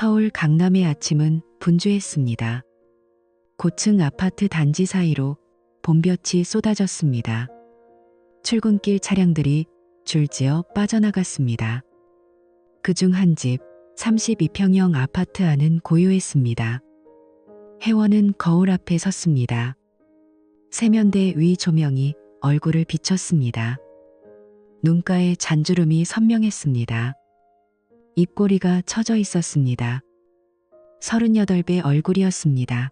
서울 강남의 아침은 분주했습니다. 고층 아파트 단지 사이로 봄볕이 쏟아졌습니다. 출근길 차량들이 줄지어 빠져나갔습니다. 그중 한 집 32평형 아파트 안은 고요했습니다. 혜원은 거울 앞에 섰습니다. 세면대 위 조명이 얼굴을 비췄습니다. 눈가에 잔주름이 선명했습니다. 입꼬리가 처져 있었습니다. 38배 얼굴이었습니다.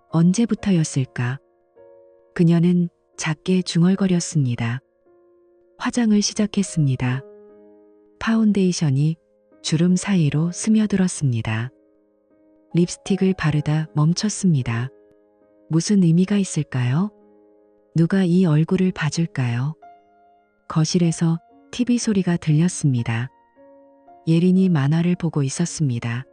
언제부터였을까? 그녀는 작게 중얼거렸습니다. 화장을 시작했습니다. 파운데이션이 주름 사이로 스며들었습니다. 립스틱을 바르다 멈췄습니다. 무슨 의미가 있을까요? 누가 이 얼굴을 봐줄까요? 거실에서 TV 소리가 들렸습니다. 예린이 만화를 보고 있었습니다.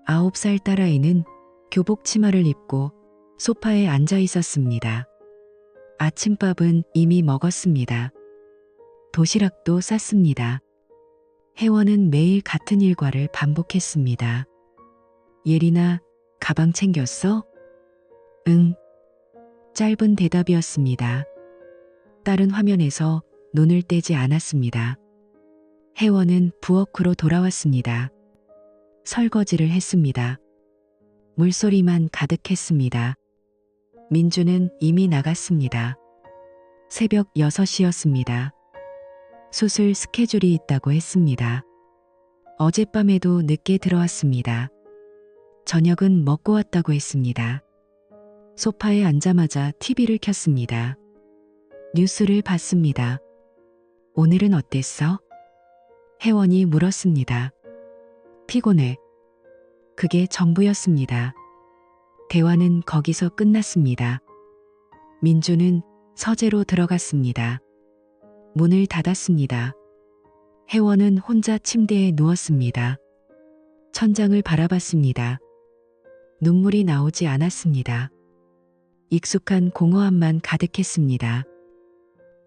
9살 딸아이는 교복 치마를 입고 소파에 앉아 있었습니다. 아침밥은 이미 먹었습니다. 도시락도 쌌습니다. 혜원은 매일 같은 일과를 반복했습니다. 예린아, 가방 챙겼어? 응. 짧은 대답이었습니다. 딸은 화면에서 눈을 떼지 않았습니다. 혜원은 부엌으로 돌아왔습니다. 설거지를 했습니다. 물소리만 가득했습니다. 민주는 이미 나갔습니다. 새벽 6시였습니다. 수술 스케줄이 있다고 했습니다. 어젯밤에도 늦게 들어왔습니다. 저녁은 먹고 왔다고 했습니다. 소파에 앉자마자 TV를 켰습니다. 뉴스를 봤습니다. 오늘은 어땠어? 혜원이 물었습니다. 피곤해. 그게 전부였습니다. 대화는 거기서 끝났습니다. 민주는 서재로 들어갔습니다. 문을 닫았습니다. 혜원은 혼자 침대에 누웠습니다. 천장을 바라봤습니다. 눈물이 나오지 않았습니다. 익숙한 공허함만 가득했습니다.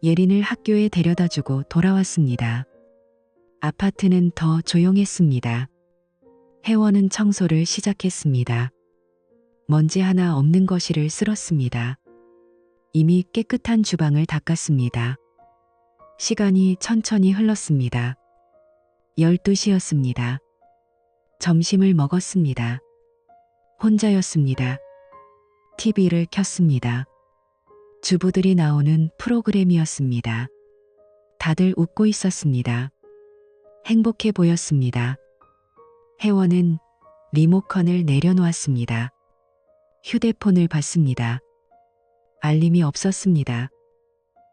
예린을 학교에 데려다주고 돌아왔습니다. 아파트는 더 조용했습니다. 혜원은 청소를 시작했습니다. 먼지 하나 없는 거실을 쓸었습니다. 이미 깨끗한 주방을 닦았습니다. 시간이 천천히 흘렀습니다. 12시였습니다. 점심을 먹었습니다. 혼자였습니다. TV를 켰습니다. 주부들이 나오는 프로그램이었습니다. 다들 웃고 있었습니다. 행복해 보였습니다. 혜원은 리모컨을 내려놓았습니다. 휴대폰을 봤습니다. 알림이 없었습니다.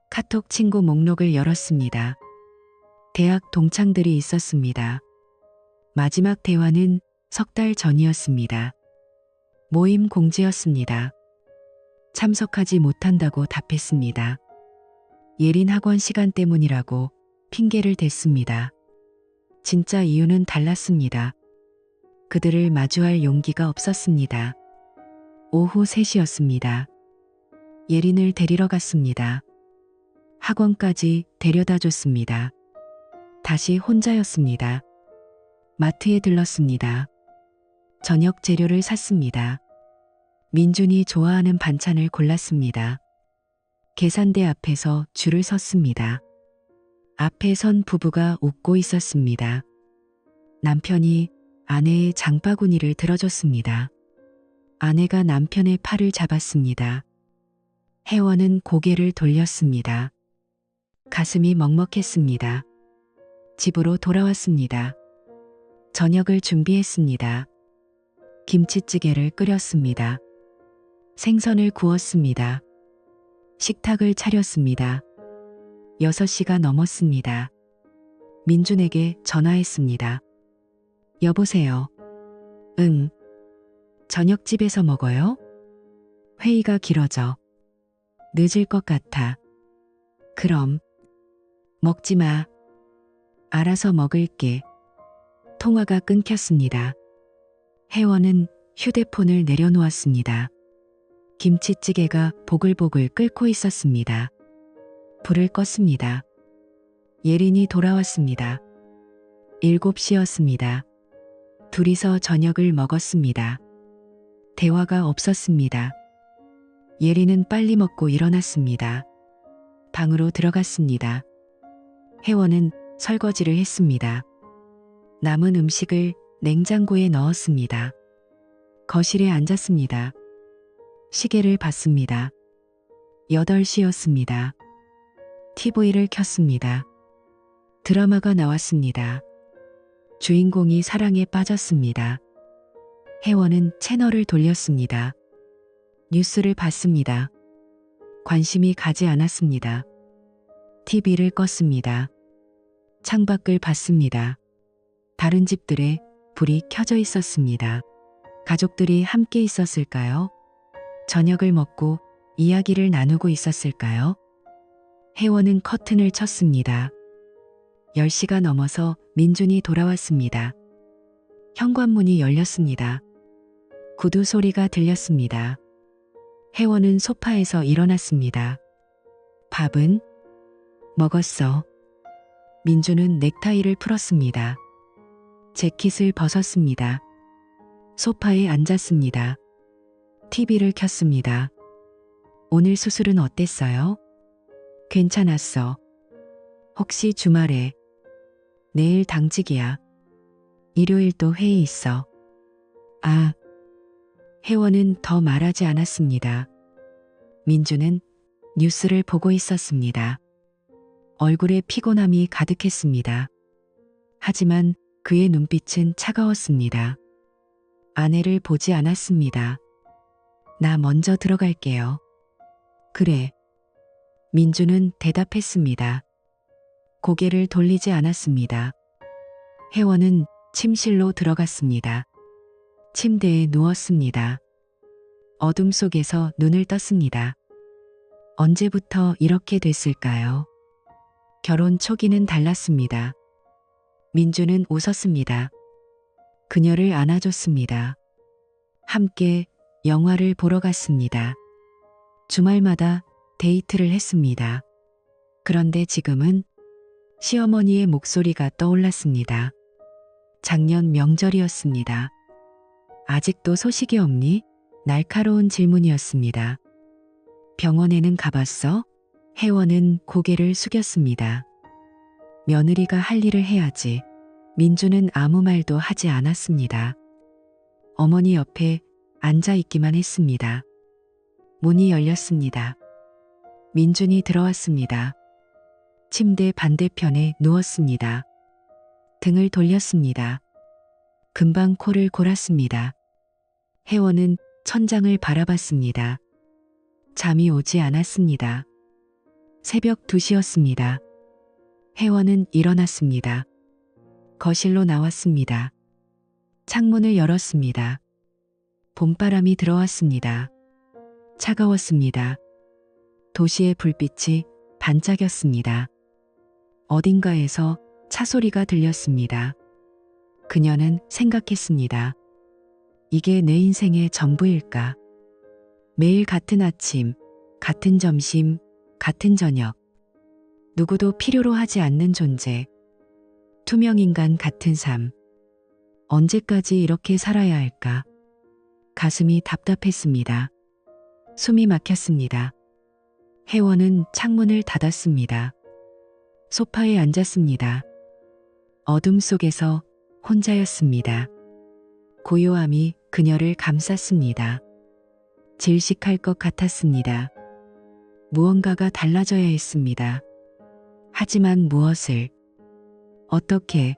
카톡 친구 목록을 열었습니다. 대학 동창들이 있었습니다. 마지막 대화는 3달 전이었습니다. 모임 공지였습니다. 참석하지 못한다고 답했습니다. 예린 학원 시간 때문이라고 핑계를 댔습니다. 진짜 이유는 달랐습니다. 그들을 마주할 용기가 없었습니다. 오후 3시였습니다. 예린을 데리러 갔습니다. 학원까지 데려다 줬습니다. 다시 혼자였습니다. 마트에 들렀습니다. 저녁 재료를 샀습니다. 민준이 좋아하는 반찬을 골랐습니다. 계산대 앞에서 줄을 섰습니다. 앞에 선 부부가 웃고 있었습니다. 남편이 아내의 장바구니를 들어줬습니다. 아내가 남편의 팔을 잡았습니다. 혜원은 고개를 돌렸습니다. 가슴이 먹먹했습니다. 집으로 돌아왔습니다. 저녁을 준비했습니다. 김치찌개를 끓였습니다. 생선을 구웠습니다. 식탁을 차렸습니다. 6시가 넘었습니다. 민준에게 전화했습니다. 여보세요. 응. 저녁집에서 먹어요? 회의가 길어져. 늦을 것 같아. 그럼. 먹지 마. 알아서 먹을게. 통화가 끊겼습니다. 혜원은 휴대폰을 내려놓았습니다. 김치찌개가 보글보글 끓고 있었습니다. 불을 껐습니다. 예린이 돌아왔습니다. 7시였습니다. 둘이서 저녁을 먹었습니다. 대화가 없었습니다. 예리는 빨리 먹고 일어났습니다. 방으로 들어갔습니다. 혜원은 설거지를 했습니다. 남은 음식을 냉장고에 넣었습니다. 거실에 앉았습니다. 시계를 봤습니다. 8시였습니다. TV를 켰습니다. 드라마가 나왔습니다. 주인공이 사랑에 빠졌습니다. 혜원은 채널을 돌렸습니다. 뉴스를 봤습니다. 관심이 가지 않았습니다. TV를 껐습니다. 창밖을 봤습니다. 다른 집들에 불이 켜져 있었습니다. 가족들이 함께 있었을까요? 저녁을 먹고 이야기를 나누고 있었을까요? 혜원은 커튼을 쳤습니다. 10시가 넘어서 민준이 돌아왔습니다. 현관문이 열렸습니다. 구두 소리가 들렸습니다. 혜원은 소파에서 일어났습니다. 밥은? 먹었어. 민준은 넥타이를 풀었습니다. 재킷을 벗었습니다. 소파에 앉았습니다. TV를 켰습니다. 오늘 수술은 어땠어요? 괜찮았어. 혹시 주말에? 내일 당직이야. 일요일도 회의 있어. 아. 혜원은 더 말하지 않았습니다. 민주는 뉴스를 보고 있었습니다. 얼굴에 피곤함이 가득했습니다. 하지만 그의 눈빛은 차가웠습니다. 아내를 보지 않았습니다. 나 먼저 들어갈게요. 그래. 민주는 대답했습니다. 고개를 돌리지 않았습니다. 혜원은 침실로 들어갔습니다. 침대에 누웠습니다. 어둠 속에서 눈을 떴습니다. 언제부터 이렇게 됐을까요? 결혼 초기는 달랐습니다. 민주는 웃었습니다. 그녀를 안아줬습니다. 함께 영화를 보러 갔습니다. 주말마다 데이트를 했습니다. 그런데 지금은 시어머니의 목소리가 떠올랐습니다. 작년 명절이었습니다. 아직도 소식이 없니? 날카로운 질문이었습니다. 병원에는 가봤어? 혜원은 고개를 숙였습니다. 며느리가 할 일을 해야지. 민주는 아무 말도 하지 않았습니다. 어머니 옆에 앉아 있기만 했습니다. 문이 열렸습니다. 민준이 들어왔습니다. 침대 반대편에 누웠습니다. 등을 돌렸습니다. 금방 코를 골았습니다. 혜원은 천장을 바라봤습니다. 잠이 오지 않았습니다. 새벽 2시였습니다. 혜원은 일어났습니다. 거실로 나왔습니다. 창문을 열었습니다. 봄바람이 들어왔습니다. 차가웠습니다. 도시의 불빛이 반짝였습니다. 어딘가에서 차 소리가 들렸습니다. 그녀는 생각했습니다. 이게 내 인생의 전부일까? 매일 같은 아침, 같은 점심, 같은 저녁. 누구도 필요로 하지 않는 존재. 투명인간 같은 삶. 언제까지 이렇게 살아야 할까? 가슴이 답답했습니다. 숨이 막혔습니다. 혜원은 창문을 닫았습니다. 소파에 앉았습니다. 어둠 속에서 혼자였습니다. 고요함이 그녀를 감쌌습니다. 질식할 것 같았습니다. 무언가가 달라져야 했습니다. 하지만 무엇을? 어떻게?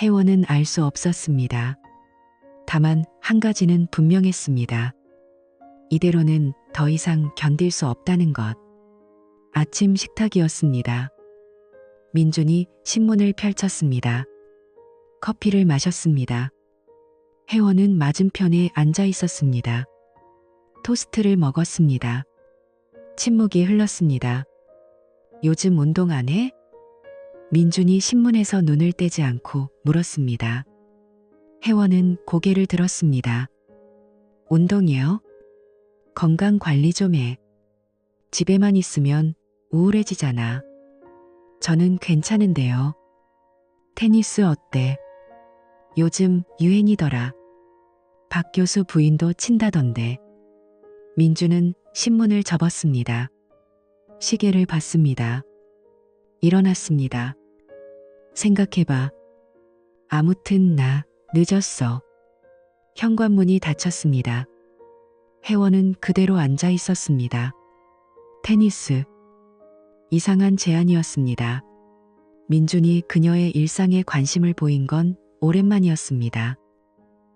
혜원은 알 수 없었습니다. 다만 한 가지는 분명했습니다. 이대로는 더 이상 견딜 수 없다는 것. 아침 식탁이었습니다. 민준이 신문을 펼쳤습니다. 커피를 마셨습니다. 혜원은 맞은편에 앉아 있었습니다. 토스트를 먹었습니다. 침묵이 흘렀습니다. 요즘 운동 안 해? 민준이 신문에서 눈을 떼지 않고 물었습니다. 혜원은 고개를 들었습니다. 운동이요? 건강 관리 좀 해. 집에만 있으면 우울해지잖아. 저는 괜찮은데요. 테니스 어때? 요즘 유행이더라. 박 교수 부인도 친다던데. 민주는 신문을 접었습니다. 시계를 봤습니다. 일어났습니다. 생각해봐. 아무튼 나 늦었어. 현관문이 닫혔습니다. 혜원은 그대로 앉아 있었습니다. 테니스. 이상한 제안이었습니다. 민준이 그녀의 일상에 관심을 보인 건 오랜만이었습니다.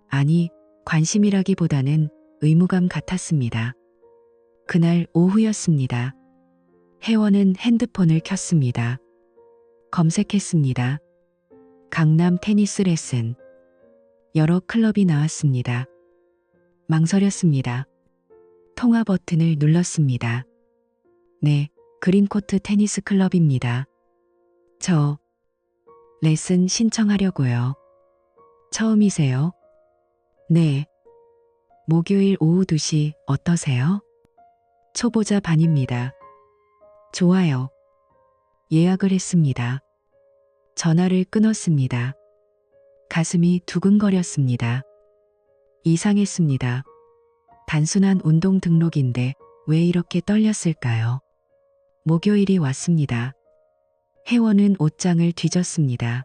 아니, 관심이라기보다는 의무감 같았습니다. 그날 오후였습니다. 혜원은 핸드폰을 켰습니다. 검색했습니다. 강남 테니스 레슨. 여러 클럽이 나왔습니다. 망설였습니다. 통화 버튼을 눌렀습니다. 네, 그린코트 테니스 클럽입니다. 저 레슨 신청하려고요. 처음이세요? 네. 목요일 오후 2시 어떠세요? 초보자 반입니다. 좋아요. 예약을 했습니다. 전화를 끊었습니다. 가슴이 두근거렸습니다. 이상했습니다. 단순한 운동 등록인데 왜 이렇게 떨렸을까요? 목요일이 왔습니다. 혜원은 옷장을 뒤졌습니다.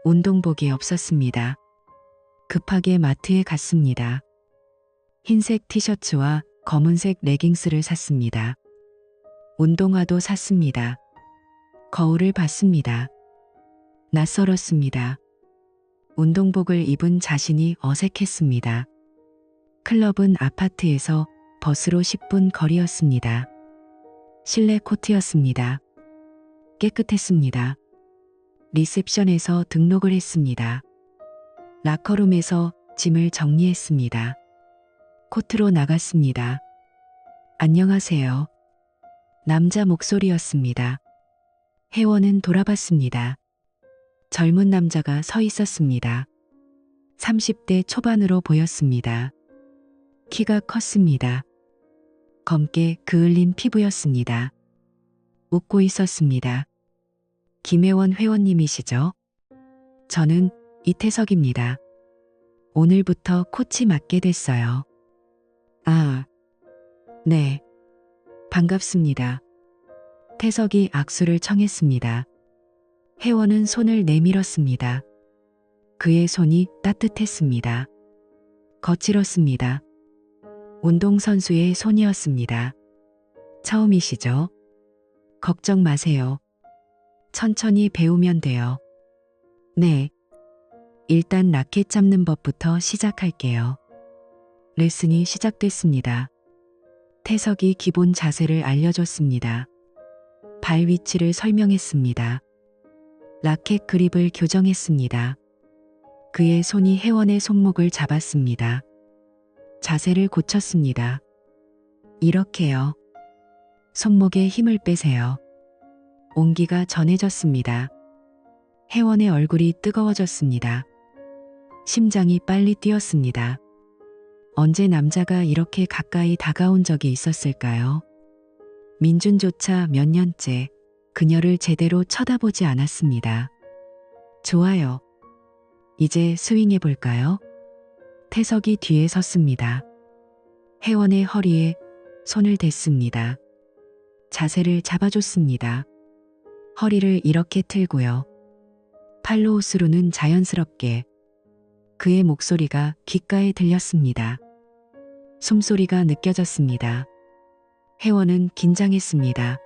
운동복이 없었습니다. 급하게 마트에 갔습니다. 흰색 티셔츠와 검은색 레깅스를 샀습니다. 운동화도 샀습니다. 거울을 봤습니다. 낯설었습니다. 운동복을 입은 자신이 어색했습니다. 클럽은 아파트에서 버스로 10분 거리였습니다. 실내 코트였습니다. 깨끗했습니다. 리셉션에서 등록을 했습니다. 라커룸에서 짐을 정리했습니다. 코트로 나갔습니다. 안녕하세요. 남자 목소리였습니다. 혜원은 돌아봤습니다. 젊은 남자가 서 있었습니다. 30대 초반으로 보였습니다. 키가 컸습니다. 검게 그을린 피부였습니다. 웃고 있었습니다. 김혜원 회원님이시죠? 저는 이태석입니다. 오늘부터 코치 맡게 됐어요. 아, 네. 반갑습니다. 태석이 악수를 청했습니다. 혜원은 손을 내밀었습니다. 그의 손이 따뜻했습니다. 거칠었습니다. 운동선수의 손이었습니다. 처음이시죠? 걱정 마세요. 천천히 배우면 돼요. 네. 일단 라켓 잡는 법부터 시작할게요. 레슨이 시작됐습니다. 태석이 기본 자세를 알려줬습니다. 발 위치를 설명했습니다. 라켓 그립을 교정했습니다. 그의 손이 혜원의 손목을 잡았습니다. 자세를 고쳤습니다. 이렇게요. 손목에 힘을 빼세요. 온기가 전해졌습니다. 혜원의 얼굴이 뜨거워졌습니다. 심장이 빨리 뛰었습니다. 언제 남자가 이렇게 가까이 다가온 적이 있었을까요? 민준조차 몇 년째 그녀를 제대로 쳐다보지 않았습니다. 좋아요. 이제 스윙해볼까요? 태석이 뒤에 섰습니다. 혜원의 허리에 손을 댔습니다. 자세를 잡아줬습니다. 허리를 이렇게 틀고요. 팔로우스루는 자연스럽게. 그의 목소리가 귓가에 들렸습니다. 숨소리가 느껴졌습니다. 혜원은 긴장했습니다.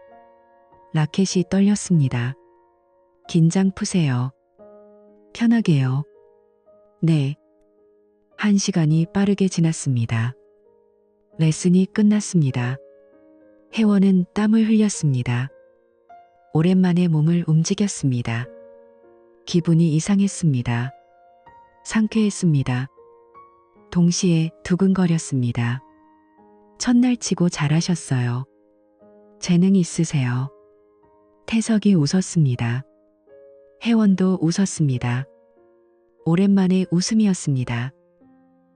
라켓이 떨렸습니다. 긴장 푸세요. 편하게요. 네. 1시간이 빠르게 지났습니다. 레슨이 끝났습니다. 혜원은 땀을 흘렸습니다. 오랜만에 몸을 움직였습니다. 기분이 이상했습니다. 상쾌했습니다. 동시에 두근거렸습니다. 첫날 치고 잘하셨어요. 재능 있으세요. 태석이 웃었습니다. 혜원도 웃었습니다. 오랜만에 웃음이었습니다.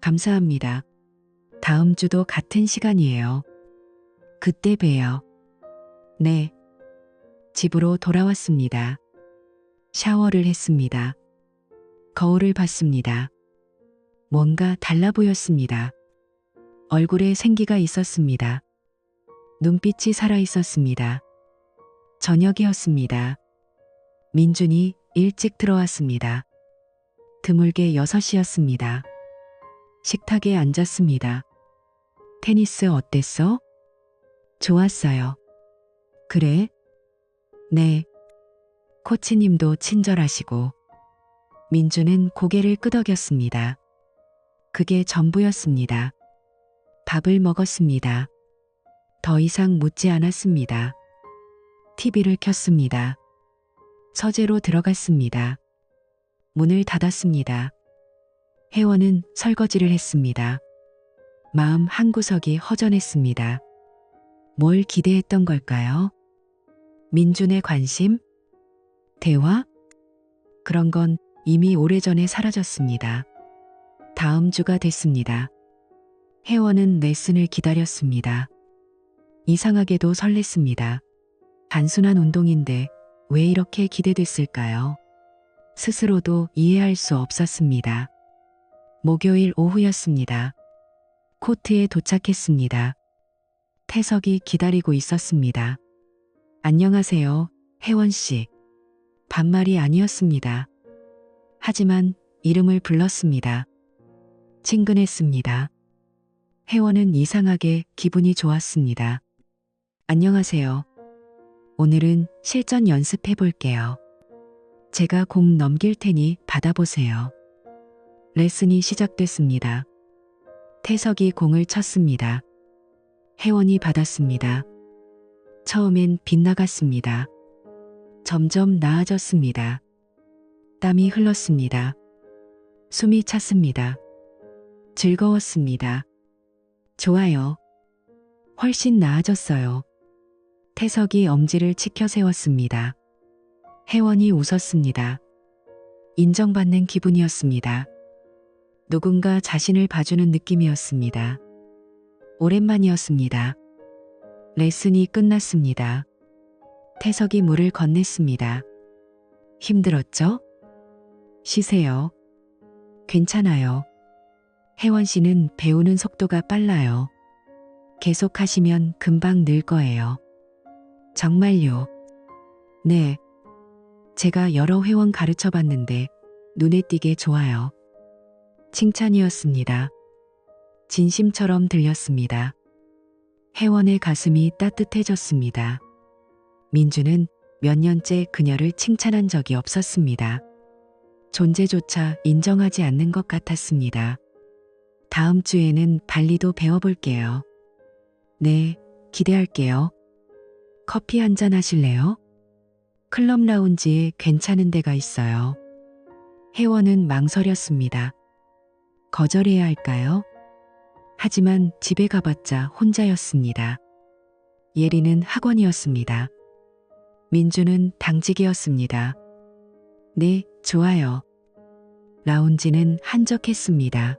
감사합니다. 다음 주도 같은 시간이에요. 그때 봬요. 네. 집으로 돌아왔습니다. 샤워를 했습니다. 거울을 봤습니다. 뭔가 달라 보였습니다. 얼굴에 생기가 있었습니다. 눈빛이 살아 있었습니다. 저녁이었습니다. 민준이 일찍 들어왔습니다. 드물게 6시였습니다. 식탁에 앉았습니다. 테니스 어땠어? 좋았어요. 그래? 네. 코치님도 친절하시고. 민주는 고개를 끄덕였습니다. 그게 전부였습니다. 밥을 먹었습니다. 더 이상 묻지 않았습니다. TV를 켰습니다. 서재로 들어갔습니다. 문을 닫았습니다. 혜원은 설거지를 했습니다. 마음 한구석이 허전했습니다. 뭘 기대했던 걸까요? 민준의 관심? 대화? 그런 건 이미 오래전에 사라졌습니다. 다음 주가 됐습니다. 혜원은 레슨을 기다렸습니다. 이상하게도 설렜습니다. 단순한 운동인데 왜 이렇게 기대됐을까요? 스스로도 이해할 수 없었습니다. 목요일 오후였습니다. 코트에 도착했습니다. 태석이 기다리고 있었습니다. 안녕하세요, 혜원 씨. 반말이 아니었습니다. 하지만 이름을 불렀습니다. 친근했습니다. 혜원은 이상하게 기분이 좋았습니다. 안녕하세요. 오늘은 실전 연습해 볼게요. 제가 공 넘길 테니 받아보세요. 레슨이 시작됐습니다. 태석이 공을 쳤습니다. 혜원이 받았습니다. 처음엔 빗나갔습니다. 점점 나아졌습니다. 땀이 흘렀습니다. 숨이 찼습니다. 즐거웠습니다. 좋아요. 훨씬 나아졌어요. 태석이 엄지를 치켜 세웠습니다. 혜원이 웃었습니다. 인정받는 기분이었습니다. 누군가 자신을 봐주는 느낌이었습니다. 오랜만이었습니다. 레슨이 끝났습니다. 태석이 물을 건넸습니다. 힘들었죠? 쉬세요. 괜찮아요. 혜원 씨는 배우는 속도가 빨라요. 계속 하시면 금방 늘 거예요. 정말요? 네. 제가 여러 회원 가르쳐 봤는데 눈에 띄게 좋아요. 칭찬이었습니다. 진심처럼 들렸습니다. 혜원의 가슴이 따뜻해졌습니다. 민주는 몇 년째 그녀를 칭찬한 적이 없었습니다. 존재조차 인정하지 않는 것 같았습니다. 다음 주에는 발리도 배워볼게요. 네, 기대할게요. 커피 한잔 하실래요? 클럽 라운지에 괜찮은 데가 있어요. 혜원은 망설였습니다. 거절해야 할까요? 하지만 집에 가봤자 혼자였습니다. 예리는 학원이었습니다. 민주는 당직이었습니다. 네, 좋아요. 라운지는 한적했습니다.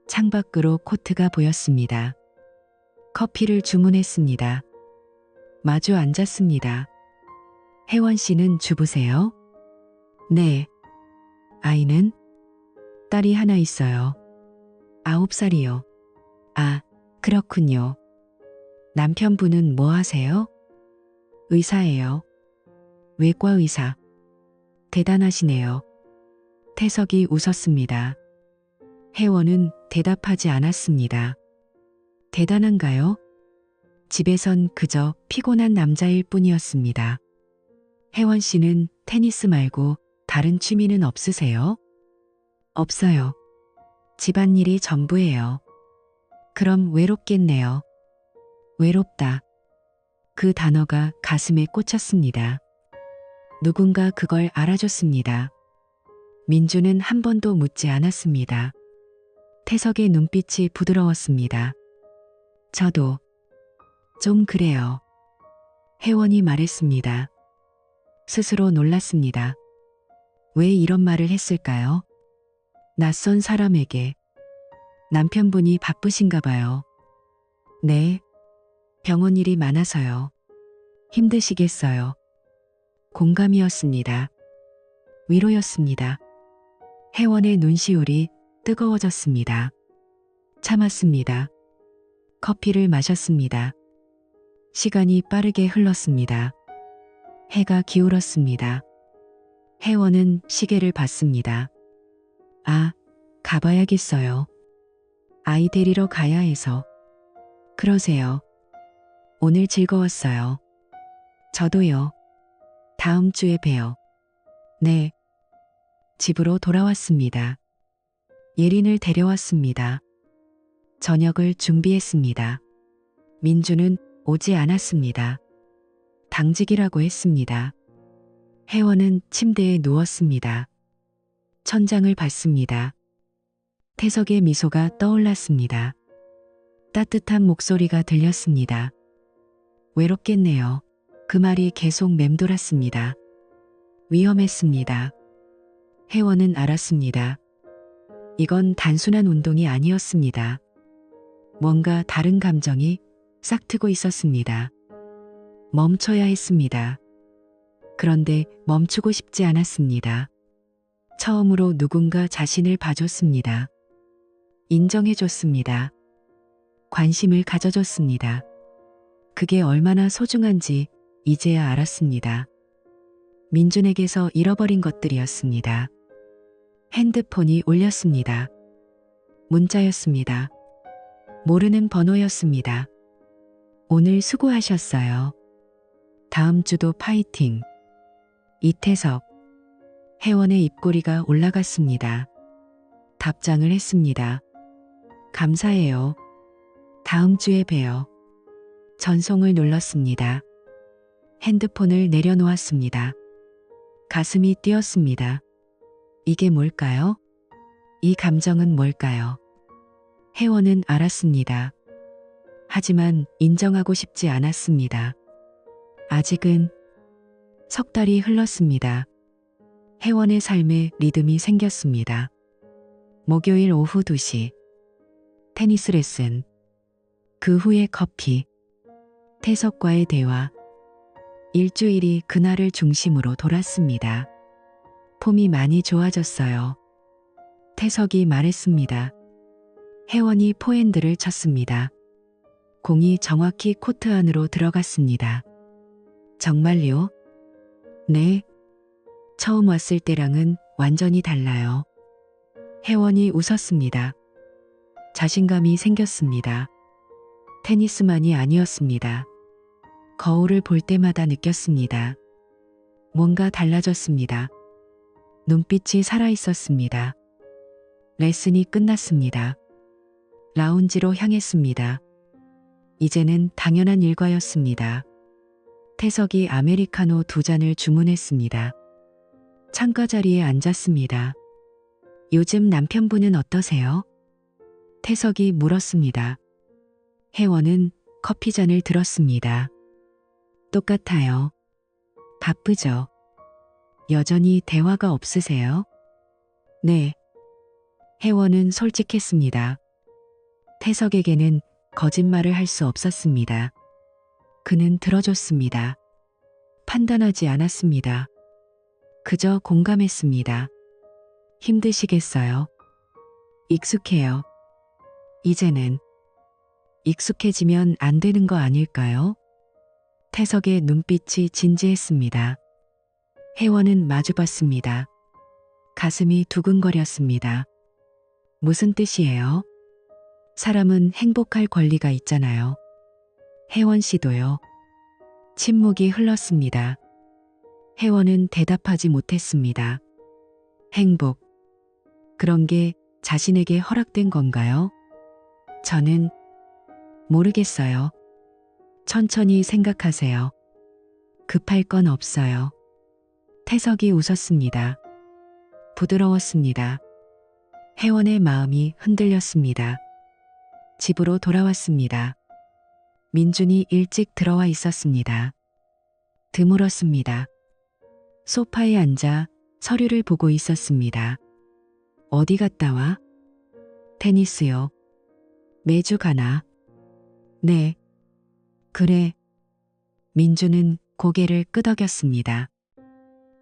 창밖으로 코트가 보였습니다. 커피를 주문했습니다. 마주 앉았습니다. 혜원 씨는 주부세요? 네. 아이는? 딸이 하나 있어요. 9살이요. 아, 그렇군요. 남편분은 뭐 하세요? 의사예요. 외과 의사. 대단하시네요. 태석이 웃었습니다. 혜원은 대답하지 않았습니다. 대단한가요? 집에선 그저 피곤한 남자일 뿐이었습니다. 혜원 씨는 테니스 말고 다른 취미는 없으세요? 없어요. 집안일이 전부예요. 그럼 외롭겠네요. 외롭다. 그 단어가 가슴에 꽂혔습니다. 누군가 그걸 알아줬습니다. 민주는 한 번도 묻지 않았습니다. 태석의 눈빛이 부드러웠습니다. 저도 좀 그래요. 혜원이 말했습니다. 스스로 놀랐습니다. 왜 이런 말을 했을까요? 낯선 사람에게. 남편분이 바쁘신가 봐요. 네. 병원 일이 많아서요. 힘드시겠어요. 공감이었습니다. 위로였습니다. 혜원의 눈시울이 뜨거워졌습니다. 참았습니다. 커피를 마셨습니다. 시간이 빠르게 흘렀습니다. 해가 기울었습니다. 혜원은 시계를 봤습니다. 아, 가봐야겠어요. 아이 데리러 가야 해서. 그러세요. 오늘 즐거웠어요. 저도요. 다음 주에 봬요. 네. 집으로 돌아왔습니다. 예린을 데려왔습니다. 저녁을 준비했습니다. 민주는 오지 않았습니다. 당직이라고 했습니다. 혜원은 침대에 누웠습니다. 천장을 봤습니다. 태석의 미소가 떠올랐습니다. 따뜻한 목소리가 들렸습니다. 외롭겠네요. 그 말이 계속 맴돌았습니다. 위험했습니다. 혜원은 알았습니다. 이건 단순한 운동이 아니었습니다. 뭔가 다른 감정이 싹트고 있었습니다. 멈춰야 했습니다. 그런데 멈추고 싶지 않았습니다. 처음으로 누군가 자신을 봐줬습니다. 인정해줬습니다. 관심을 가져줬습니다. 그게 얼마나 소중한지 이제야 알았습니다. 민준에게서 잃어버린 것들이었습니다. 핸드폰이 울렸습니다. 문자였습니다. 모르는 번호였습니다. 오늘 수고하셨어요. 다음 주도 파이팅. 이태석. 혜원의 입꼬리가 올라갔습니다. 답장을 했습니다. 감사해요. 다음 주에 봬요. 전송을 눌렀습니다. 핸드폰을 내려놓았습니다. 가슴이 뛰었습니다. 이게 뭘까요? 이 감정은 뭘까요? 혜원은 알았습니다. 하지만 인정하고 싶지 않았습니다. 아직은. 석 달이 흘렀습니다. 혜원의 삶에 리듬이 생겼습니다. 목요일 오후 2시. 테니스 레슨. 그 후에 커피. 태석과의 대화. 일주일이 그날을 중심으로 돌았습니다. 폼이 많이 좋아졌어요. 태석이 말했습니다. 혜원이 포핸드를 쳤습니다. 공이 정확히 코트 안으로 들어갔습니다. 정말요? 네. 처음 왔을 때랑은 완전히 달라요. 혜원이 웃었습니다. 자신감이 생겼습니다. 테니스만이 아니었습니다. 거울을 볼 때마다 느꼈습니다. 뭔가 달라졌습니다. 눈빛이 살아있었습니다. 레슨이 끝났습니다. 라운지로 향했습니다. 이제는 당연한 일과였습니다. 태석이 아메리카노 2잔을 주문했습니다. 창가 자리에 앉았습니다. 요즘 남편분은 어떠세요? 태석이 물었습니다. 혜원은 커피잔을 들었습니다. 똑같아요. 바쁘죠? 여전히 대화가 없으세요? 네. 혜원은 솔직했습니다. 태석에게는 거짓말을 할 수 없었습니다. 그는 들어줬습니다. 판단하지 않았습니다. 그저 공감했습니다. 힘드시겠어요? 익숙해요. 이제는. 익숙해지면 안 되는 거 아닐까요? 태석의 눈빛이 진지했습니다. 혜원은 마주봤습니다. 가슴이 두근거렸습니다. 무슨 뜻이에요? 사람은 행복할 권리가 있잖아요. 혜원 씨도요. 침묵이 흘렀습니다. 혜원은 대답하지 못했습니다. 행복. 그런 게 자신에게 허락된 건가요? 저는 모르겠어요. 천천히 생각하세요. 급할 건 없어요. 태석이 웃었습니다. 부드러웠습니다. 혜원의 마음이 흔들렸습니다. 집으로 돌아왔습니다. 민준이 일찍 들어와 있었습니다. 드물었습니다. 소파에 앉아 서류를 보고 있었습니다. 어디 갔다 와? 테니스요. 매주 가나? 네. 그래. 민주는 고개를 끄덕였습니다.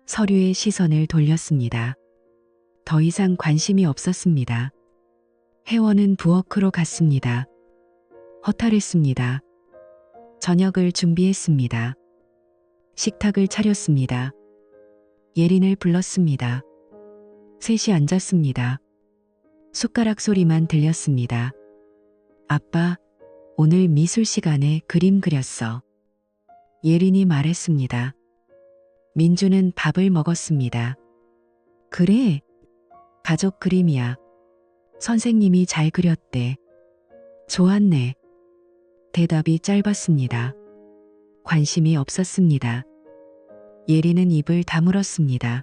서류에 시선을 돌렸습니다. 더 이상 관심이 없었습니다. 혜원은 부엌으로 갔습니다. 허탈했습니다. 저녁을 준비했습니다. 식탁을 차렸습니다. 예린을 불렀습니다. 셋이 앉았습니다. 숟가락 소리만 들렸습니다. 아빠, 오늘 미술 시간에 그림 그렸어. 예린이 말했습니다. 민주는 밥을 먹었습니다. 그래, 가족 그림이야. 선생님이 잘 그렸대. 좋았네. 대답이 짧았습니다. 관심이 없었습니다. 예린은 입을 다물었습니다.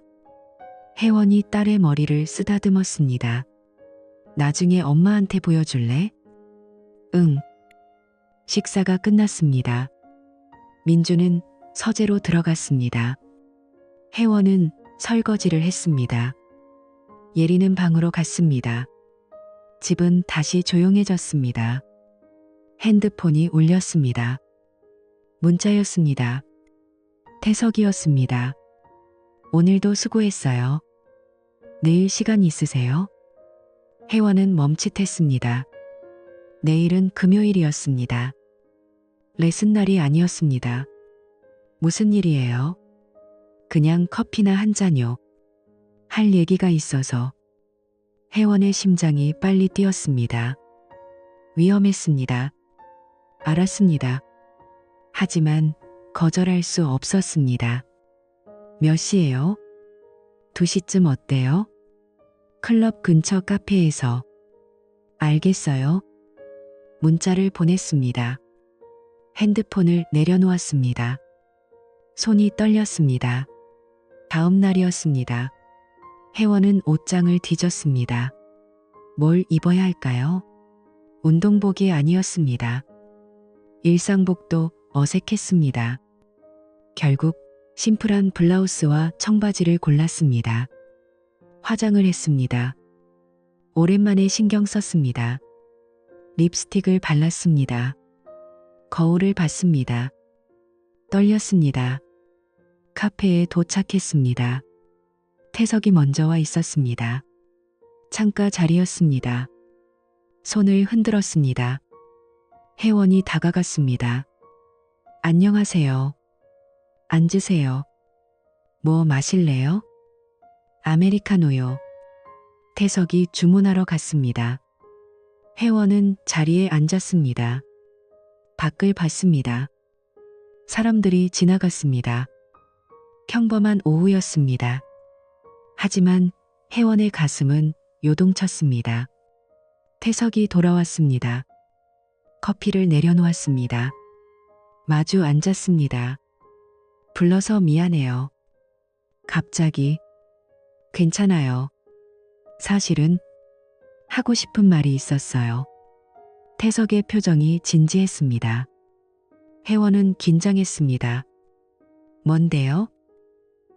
혜원이 딸의 머리를 쓰다듬었습니다. 나중에 엄마한테 보여줄래? 응. 식사가 끝났습니다. 민주는 서재로 들어갔습니다. 혜원은 설거지를 했습니다. 예린은 방으로 갔습니다. 집은 다시 조용해졌습니다. 핸드폰이 울렸습니다. 문자였습니다. 태석이었습니다. 오늘도 수고했어요. 내일 시간 있으세요? 혜원은 멈칫했습니다. 내일은 금요일이었습니다. 레슨 날이 아니었습니다. 무슨 일이에요? 그냥 커피나 한 잔요. 할 얘기가 있어서. 혜원의 심장이 빨리 뛰었습니다. 위험했습니다. 알았습니다. 하지만 거절할 수 없었습니다. 몇 시예요? 2시쯤 어때요? 클럽 근처 카페에서. 알겠어요. 문자를 보냈습니다. 핸드폰을 내려놓았습니다. 손이 떨렸습니다. 다음 날이었습니다. 혜원은 옷장을 뒤졌습니다. 뭘 입어야 할까요? 운동복이 아니었습니다. 일상복도 어색했습니다. 결국 심플한 블라우스와 청바지를 골랐습니다. 화장을 했습니다. 오랜만에 신경 썼습니다. 립스틱을 발랐습니다. 거울을 봤습니다. 떨렸습니다. 카페에 도착했습니다. 태석이 먼저 와 있었습니다. 창가 자리였습니다. 손을 흔들었습니다. 혜원이 다가갔습니다. 안녕하세요. 앉으세요. 뭐 마실래요? 아메리카노요. 태석이 주문하러 갔습니다. 혜원은 자리에 앉았습니다. 밖을 봤습니다. 사람들이 지나갔습니다. 평범한 오후였습니다. 하지만 혜원의 가슴은 요동쳤습니다. 태석이 돌아왔습니다. 커피를 내려놓았습니다. 마주 앉았습니다. 불러서 미안해요. 갑자기. 괜찮아요. 사실은 하고 싶은 말이 있었어요. 태석의 표정이 진지했습니다. 혜원은 긴장했습니다. 뭔데요?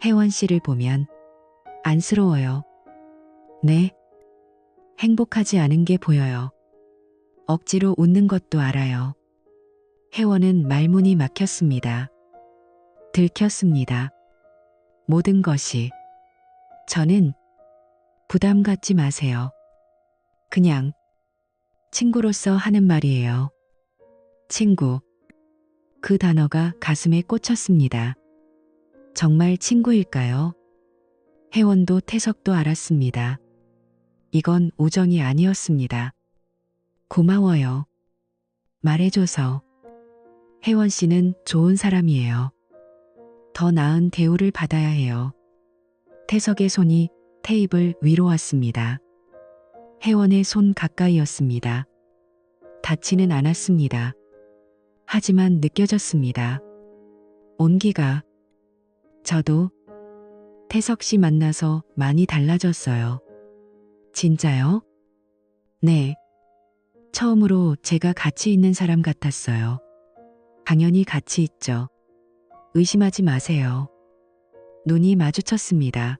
혜원 씨를 보면 안쓰러워요. 네. 행복하지 않은 게 보여요. 억지로 웃는 것도 알아요. 혜원은 말문이 막혔습니다. 들켰습니다. 모든 것이. 저는 부담 갖지 마세요. 그냥 친구로서 하는 말이에요. 친구. 그 단어가 가슴에 꽂혔습니다. 정말 친구일까요? 혜원도 태석도 알았습니다. 이건 우정이 아니었습니다. 고마워요. 말해줘서. 혜원 씨는 좋은 사람이에요. 더 나은 대우를 받아야 해요. 태석의 손이 테이블 위로 왔습니다. 혜원의 손 가까이였습니다. 닿지는 않았습니다. 하지만 느껴졌습니다. 온기가. 저도 태석 씨 만나서 많이 달라졌어요. 진짜요? 네. 처음으로 제가 가치 있는 사람 같았어요. 당연히 가치 있죠. 의심하지 마세요. 눈이 마주쳤습니다.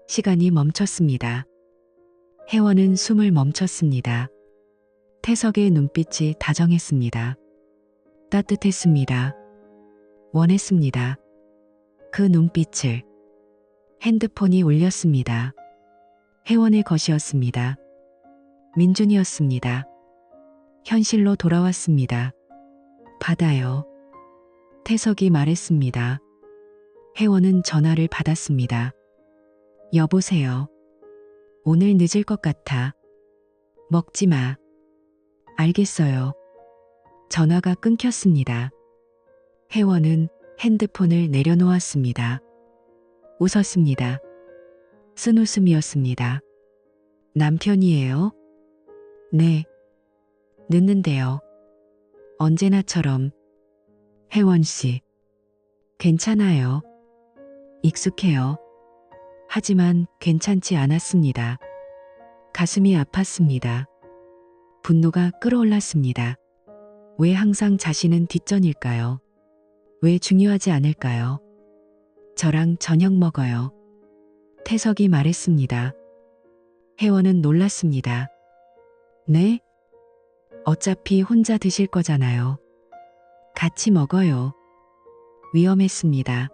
시간이 멈췄습니다. 혜원은 숨을 멈췄습니다. 태석의 눈빛이 다정했습니다. 따뜻했습니다. 원했습니다. 그 눈빛을. 핸드폰이 울렸습니다. 혜원의 것이었습니다. 민준이었습니다. 현실로 돌아왔습니다. 받아요. 태석이 말했습니다. 혜원은 전화를 받았습니다. 여보세요. 오늘 늦을 것 같아. 먹지 마. 알겠어요. 전화가 끊겼습니다. 혜원은 핸드폰을 내려놓았습니다. 웃었습니다. 쓴 웃음이었습니다. 남편이에요? 네. 늦는데요. 언제나처럼. 혜원 씨. 괜찮아요. 익숙해요. 하지만 괜찮지 않았습니다. 가슴이 아팠습니다. 분노가 끌어올랐습니다. 왜 항상 자신은 뒷전일까요? 왜 중요하지 않을까요? 저랑 저녁 먹어요. 태석이 말했습니다. 혜원은 놀랐습니다. 네? 어차피 혼자 드실 거잖아요. 같이 먹어요. 위험했습니다.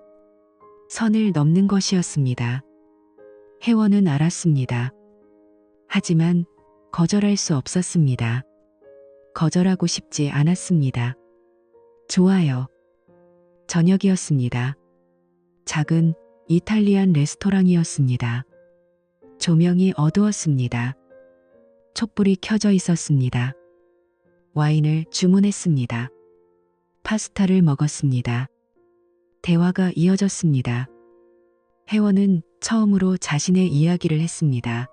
선을 넘는 것이었습니다. 혜원은 알았습니다. 하지만 거절할 수 없었습니다. 거절하고 싶지 않았습니다. 좋아요. 저녁이었습니다. 작은 이탈리안 레스토랑이었습니다. 조명이 어두웠습니다. 촛불이 켜져 있었습니다. 와인을 주문했습니다. 파스타를 먹었습니다. 대화가 이어졌습니다. 혜원은 처음으로 자신의 이야기를 했습니다.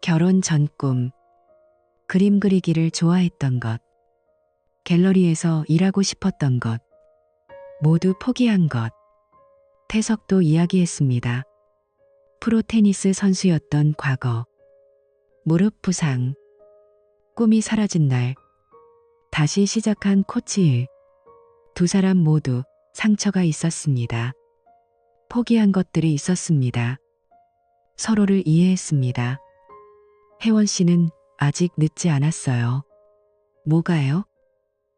결혼 전 꿈, 그림 그리기를 좋아했던 것, 갤러리에서 일하고 싶었던 것, 모두 포기한 것. 태석도 이야기했습니다. 프로 테니스 선수였던 과거, 무릎 부상, 꿈이 사라진 날, 다시 시작한 코치일. 두 사람 모두 상처가 있었습니다. 포기한 것들이 있었습니다. 서로를 이해했습니다. 혜원 씨는 아직 늦지 않았어요. 뭐가요?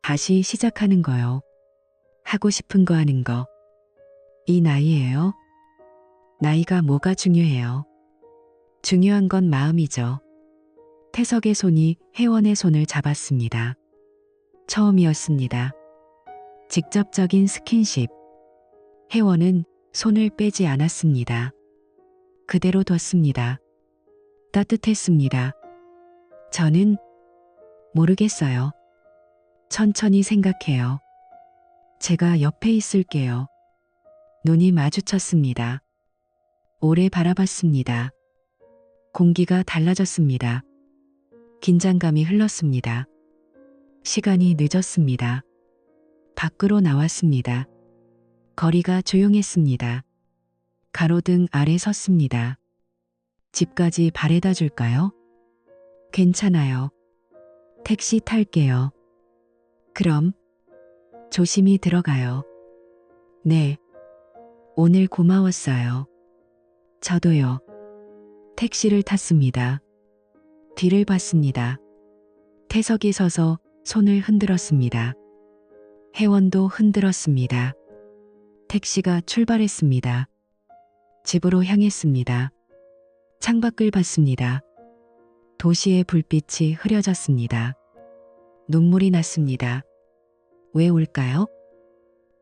다시 시작하는 거요. 하고 싶은 거 하는 거. 이 나이에요? 나이가 뭐가 중요해요? 중요한 건 마음이죠. 태석의 손이 혜원의 손을 잡았습니다. 처음이었습니다. 직접적인 스킨십. 혜원은 손을 빼지 않았습니다. 그대로 뒀습니다. 따뜻했습니다. 저는 모르겠어요. 천천히 생각해요. 제가 옆에 있을게요. 눈이 마주쳤습니다. 오래 바라봤습니다. 공기가 달라졌습니다. 긴장감이 흘렀습니다. 시간이 늦었습니다. 밖으로 나왔습니다. 거리가 조용했습니다. 가로등 아래 섰습니다. 집까지 바래다 줄까요? 괜찮아요. 택시 탈게요. 그럼 조심히 들어가요. 네. 오늘 고마웠어요. 저도요. 택시를 탔습니다. 뒤를 봤습니다. 태석이 서서 손을 흔들었습니다. 혜원도 흔들었습니다. 택시가 출발했습니다. 집으로 향했습니다. 창밖을 봤습니다. 도시의 불빛이 흐려졌습니다. 눈물이 났습니다. 왜 울까요?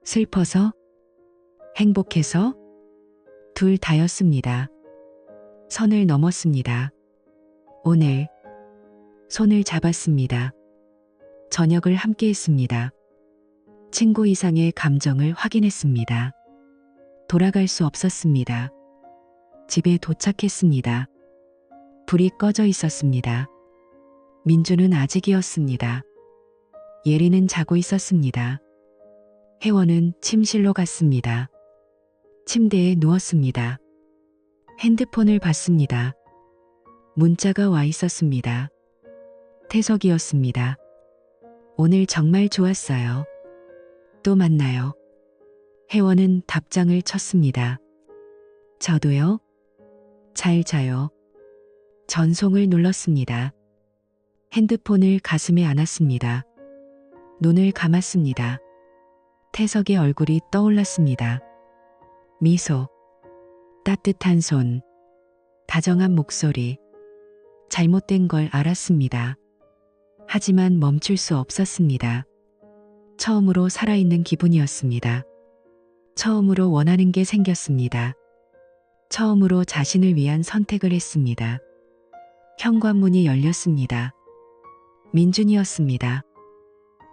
슬퍼서? 행복해서? 둘 다였습니다. 선을 넘었습니다. 오늘 손을 잡았습니다. 저녁을 함께 했습니다. 친구 이상의 감정을 확인했습니다. 돌아갈 수 없었습니다. 집에 도착했습니다. 불이 꺼져 있었습니다. 민주는 아직이었습니다. 예리는 자고 있었습니다. 혜원은 침실로 갔습니다. 침대에 누웠습니다. 핸드폰을 봤습니다. 문자가 와 있었습니다. 태석이었습니다. 오늘 정말 좋았어요. 또 만나요. 혜원은 답장을 쳤습니다. 저도요. 잘 자요. 전송을 눌렀습니다. 핸드폰을 가슴에 안았습니다. 눈을 감았습니다. 태석의 얼굴이 떠올랐습니다. 미소, 따뜻한 손, 다정한 목소리. 잘못된 걸 알았습니다. 하지만 멈출 수 없었습니다. 처음으로 살아있는 기분이었습니다. 처음으로 원하는 게 생겼습니다. 처음으로 자신을 위한 선택을 했습니다. 현관문이 열렸습니다. 민준이었습니다.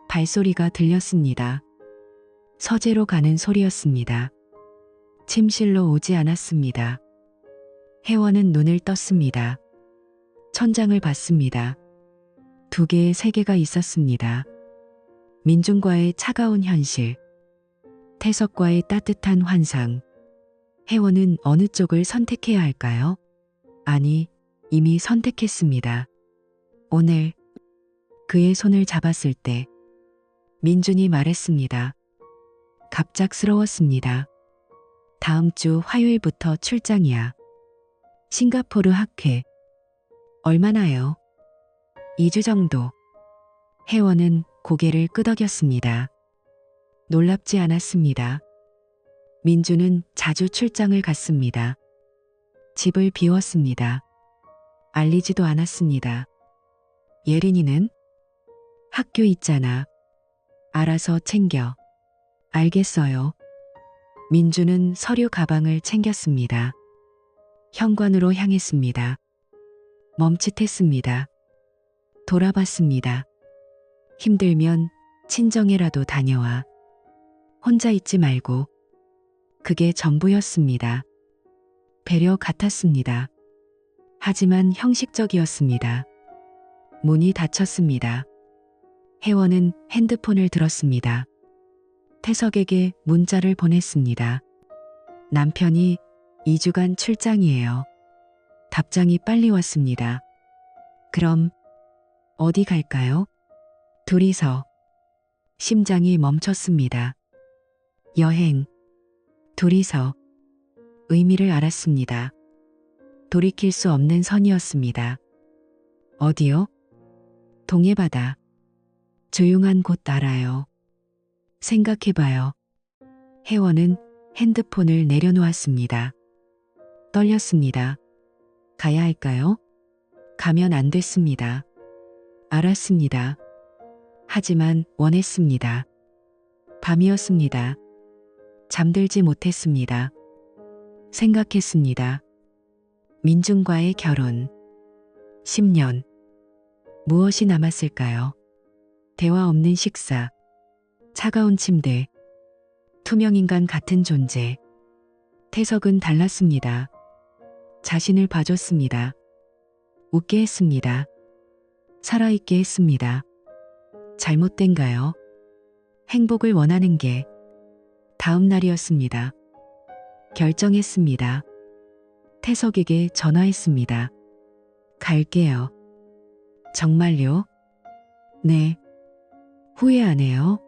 발소리가 들렸습니다. 서재로 가는 소리였습니다. 침실로 오지 않았습니다. 혜원은 눈을 떴습니다. 천장을 봤습니다. 두 개의 세계가 있었습니다. 민준과의 차가운 현실, 태석과의 따뜻한 환상. 혜원은 어느 쪽을 선택해야 할까요? 아니, 이미 선택했습니다. 오늘 그의 손을 잡았을 때 민준이 말했습니다. 갑작스러웠습니다. 다음 주 화요일부터 출장이야. 싱가포르 학회. 얼마나요? 2주 정도. 혜원은 고개를 끄덕였습니다. 놀랍지 않았습니다. 민주는 자주 출장을 갔습니다. 집을 비웠습니다. 알리지도 않았습니다. 예린이는? 학교 있잖아. 알아서 챙겨. 알겠어요. 민주는 서류 가방을 챙겼습니다. 현관으로 향했습니다. 멈칫했습니다. 돌아봤습니다. 힘들면 친정에라도 다녀와. 혼자 있지 말고. 그게 전부였습니다. 배려 같았습니다. 하지만 형식적이었습니다. 문이 닫혔습니다. 혜원은 핸드폰을 들었습니다. 태석에게 문자를 보냈습니다. 남편이 2주간 출장이에요. 답장이 빨리 왔습니다. 그럼 어디 갈까요? 둘이서. 심장이 멈췄습니다. 여행. 둘이서. 의미를 알았습니다. 돌이킬 수 없는 선이었습니다. 어디요? 동해바다. 조용한 곳 알아요. 생각해봐요. 혜원은 핸드폰을 내려놓았습니다. 떨렸습니다. 가야 할까요? 가면 안 됐습니다. 알았습니다. 하지만 원했습니다. 밤이었습니다. 잠들지 못했습니다. 생각했습니다. 민준과의 결혼. 10년. 무엇이 남았을까요? 대화 없는 식사. 차가운 침대. 투명인간 같은 존재. 태석은 달랐습니다. 자신을 봐줬습니다. 웃게 했습니다. 살아있게 했습니다. 잘못된가요? 행복을 원하는 게 다음 날이었습니다. 결정했습니다. 태석에게 전화했습니다. 갈게요. 정말요? 네. 후회 안 해요?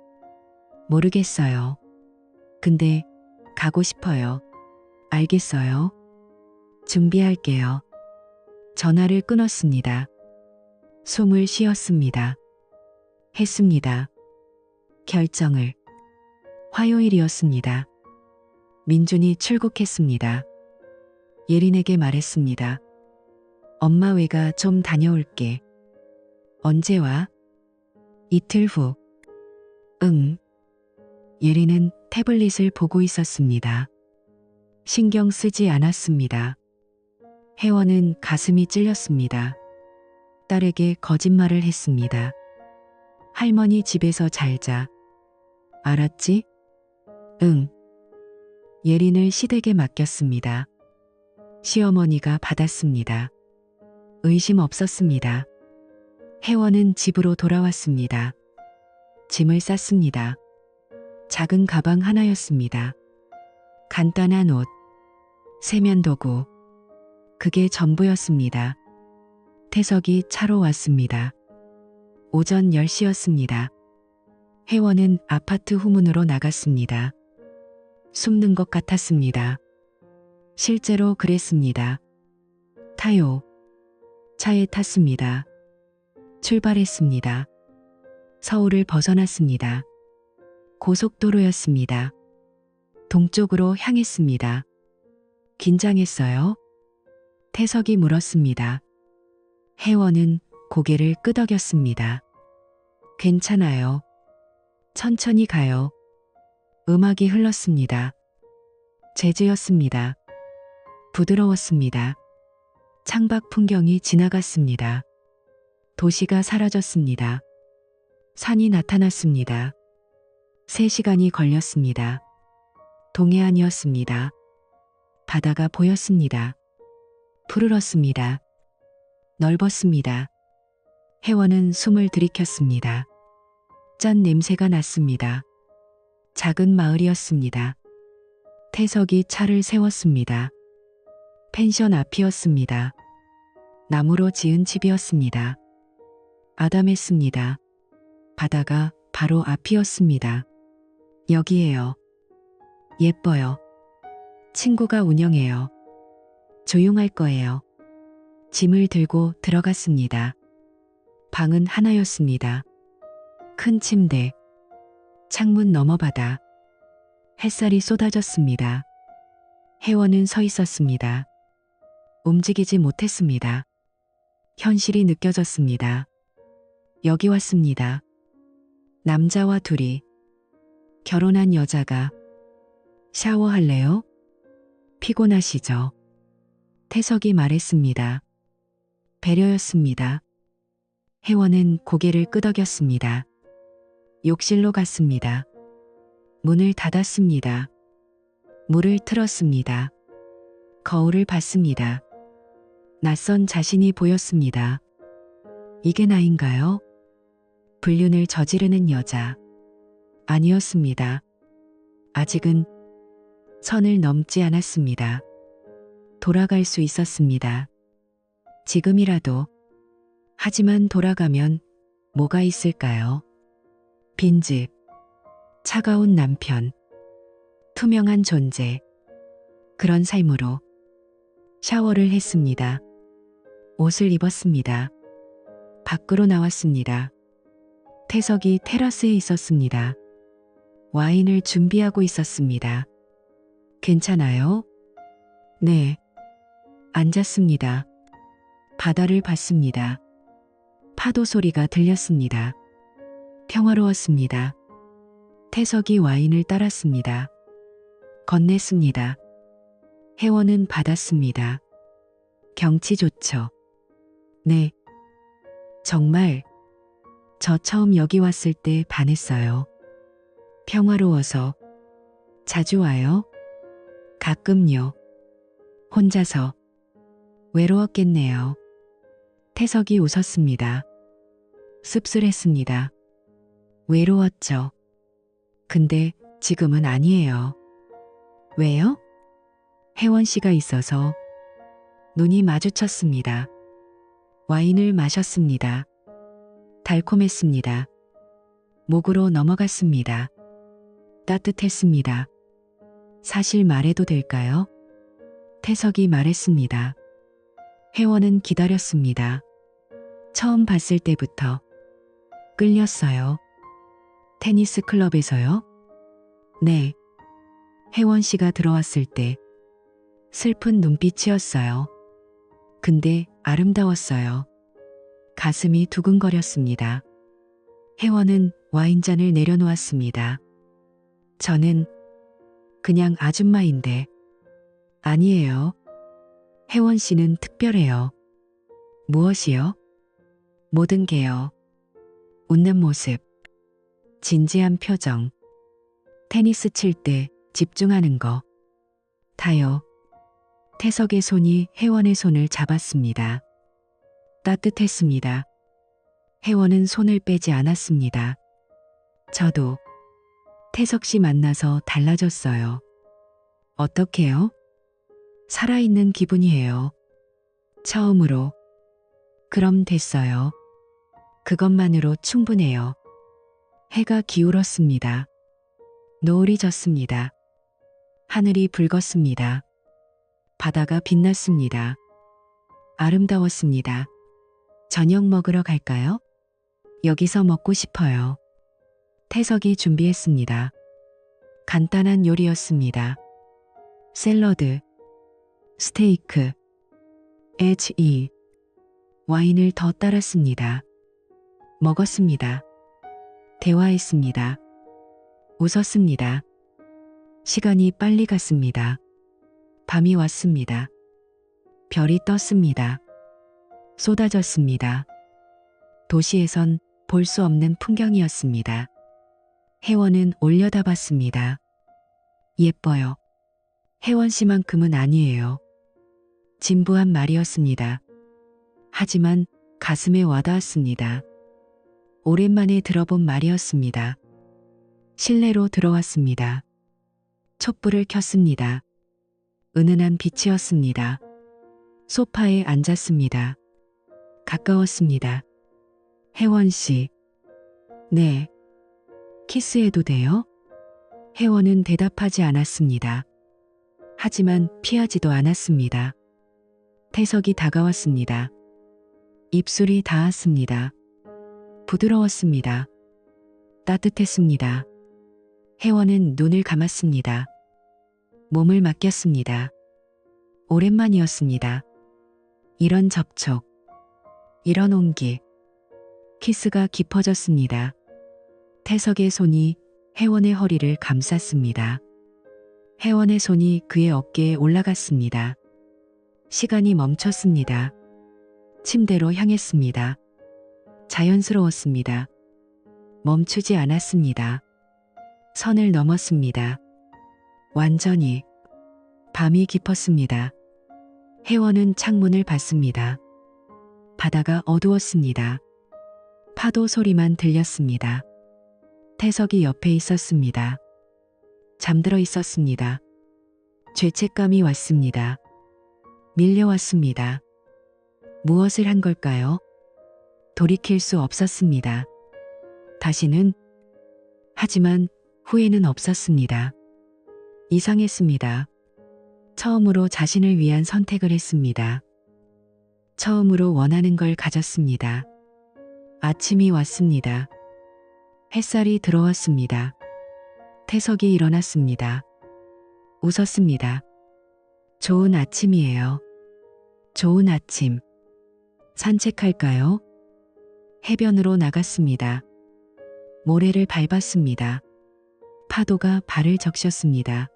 모르겠어요. 근데 가고 싶어요. 알겠어요. 준비할게요. 전화를 끊었습니다. 숨을 쉬었습니다. 했습니다. 결정을. 화요일이었습니다. 민준이 출국했습니다. 예린에게 말했습니다. 엄마 외가 좀 다녀올게. 언제 와? 이틀 후. 응. 예린은 태블릿을 보고 있었습니다. 신경 쓰지 않았습니다. 혜원은 가슴이 찔렸습니다. 딸에게 거짓말을 했습니다. 할머니 집에서 잘 자. 알았지? 응. 예린을 시댁에 맡겼습니다. 시어머니가 받았습니다. 의심 없었습니다. 혜원은 집으로 돌아왔습니다. 짐을 쌌습니다. 작은 가방 하나였습니다. 간단한 옷, 세면도구. 그게 전부였습니다. 태석이 차로 왔습니다. 오전 10시였습니다. 혜원은 아파트 후문으로 나갔습니다. 숨는 것 같았습니다. 실제로 그랬습니다. 타요. 차에 탔습니다. 출발했습니다. 서울을 벗어났습니다. 고속도로였습니다. 동쪽으로 향했습니다. 긴장했어요? 태석이 물었습니다. 혜원은 고개를 끄덕였습니다. 괜찮아요. 천천히 가요. 음악이 흘렀습니다. 재즈였습니다. 부드러웠습니다. 창밖 풍경이 지나갔습니다. 도시가 사라졌습니다. 산이 나타났습니다. 3시간이 걸렸습니다. 동해안이었습니다. 바다가 보였습니다. 푸르렀습니다. 넓었습니다. 혜원은 숨을 들이켰습니다. 짠 냄새가 났습니다. 작은 마을이었습니다. 태석이 차를 세웠습니다. 펜션 앞이었습니다. 나무로 지은 집이었습니다. 아담했습니다. 바다가 바로 앞이었습니다. 여기에요. 예뻐요. 친구가 운영해요. 조용할 거예요. 짐을 들고 들어갔습니다. 방은 하나였습니다. 큰 침대, 창문 너머 바다, 햇살이 쏟아졌습니다. 혜원은 서 있었습니다. 움직이지 못했습니다. 현실이 느껴졌습니다. 여기 왔습니다. 남자와 둘이, 결혼한 여자가. 샤워할래요? 피곤하시죠? 태석이 말했습니다. 배려였습니다. 혜원은 고개를 끄덕였습니다. 욕실로 갔습니다. 문을 닫았습니다. 물을 틀었습니다. 거울을 봤습니다. 낯선 자신이 보였습니다. 이게 나인가요? 불륜을 저지르는 여자. 아니었습니다. 아직은 선을 넘지 않았습니다. 돌아갈 수 있었습니다. 지금이라도. 하지만 돌아가면 뭐가 있을까요? 빈집, 차가운 남편, 투명한 존재. 그런 삶으로 샤워를 했습니다. 옷을 입었습니다. 밖으로 나왔습니다. 태석이 테라스에 있었습니다. 와인을 준비하고 있었습니다. 괜찮아요? 네. 앉았습니다. 바다를 봤습니다. 파도 소리가 들렸습니다. 평화로웠습니다. 태석이 와인을 따랐습니다. 건넸습니다. 혜원은 받았습니다. 경치 좋죠? 네. 정말 저 처음 여기 왔을 때 반했어요. 평화로워서. 자주 와요? 가끔요. 혼자서. 외로웠겠네요. 태석이 웃었습니다. 씁쓸했습니다. 외로웠죠. 근데 지금은 아니에요. 왜요? 혜원 씨가 있어서. 눈이 마주쳤습니다. 와인을 마셨습니다. 달콤했습니다. 목으로 넘어갔습니다. 따뜻했습니다. 사실 말해도 될까요? 태석이 말했습니다. 혜원은 기다렸습니다. 처음 봤을 때부터 끌렸어요. 테니스 클럽에서요? 네. 혜원 씨가 들어왔을 때 슬픈 눈빛이었어요. 근데 아름다웠어요. 가슴이 두근거렸습니다. 혜원은 와인잔을 내려놓았습니다. 저는 그냥 아줌마인데. 아니에요. 혜원 씨는 특별해요. 무엇이요? 모든 게요. 웃는 모습, 진지한 표정, 테니스 칠 때 집중하는 거. 다요. 태석의 손이 혜원의 손을 잡았습니다. 따뜻했습니다. 혜원은 손을 빼지 않았습니다. 저도 태석 씨 만나서 달라졌어요. 어떻게요? 살아있는 기분이에요. 처음으로. 그럼 됐어요. 그것만으로 충분해요. 해가 기울었습니다. 노을이 졌습니다. 하늘이 붉었습니다. 바다가 빛났습니다. 아름다웠습니다. 저녁 먹으러 갈까요? 여기서 먹고 싶어요. 태석이 준비했습니다. 간단한 요리였습니다. 샐러드, 스테이크, He. 와인을 더 따랐습니다. 먹었습니다. 대화했습니다. 웃었습니다. 시간이 빨리 갔습니다. 밤이 왔습니다. 별이 떴습니다. 쏟아졌습니다. 도시에선 볼 수 없는 풍경이었습니다. 혜원은 올려다봤습니다. 예뻐요. 혜원 씨만큼은 아니에요. 진부한 말이었습니다. 하지만 가슴에 와닿았습니다. 오랜만에 들어본 말이었습니다. 실내로 들어왔습니다. 촛불을 켰습니다. 은은한 빛이었습니다. 소파에 앉았습니다. 가까웠습니다. 혜원 씨. 네. 키스해도 돼요? 혜원은 대답하지 않았습니다. 하지만 피하지도 않았습니다. 태석이 다가왔습니다. 입술이 닿았습니다. 부드러웠습니다. 따뜻했습니다. 혜원은 눈을 감았습니다. 몸을 맡겼습니다. 오랜만이었습니다. 이런 접촉, 이런 온기. 키스가 깊어졌습니다. 태석의 손이 혜원의 허리를 감쌌습니다. 혜원의 손이 그의 어깨에 올라갔습니다. 시간이 멈췄습니다. 침대로 향했습니다. 자연스러웠습니다. 멈추지 않았습니다. 선을 넘었습니다. 완전히. 밤이 깊었습니다. 혜원은 창문을 봤습니다. 바다가 어두웠습니다. 파도 소리만 들렸습니다. 태석이 옆에 있었습니다. 잠들어 있었습니다. 죄책감이 왔습니다. 밀려왔습니다. 무엇을 한 걸까요? 돌이킬 수 없었습니다. 다시는. 하지만 후회는 없었습니다. 이상했습니다. 처음으로 자신을 위한 선택을 했습니다. 처음으로 원하는 걸 가졌습니다. 아침이 왔습니다. 햇살이 들어왔습니다. 태석이 일어났습니다. 웃었습니다. 좋은 아침이에요. 좋은 아침. 산책할까요? 해변으로 나갔습니다. 모래를 밟았습니다. 파도가 발을 적셨습니다.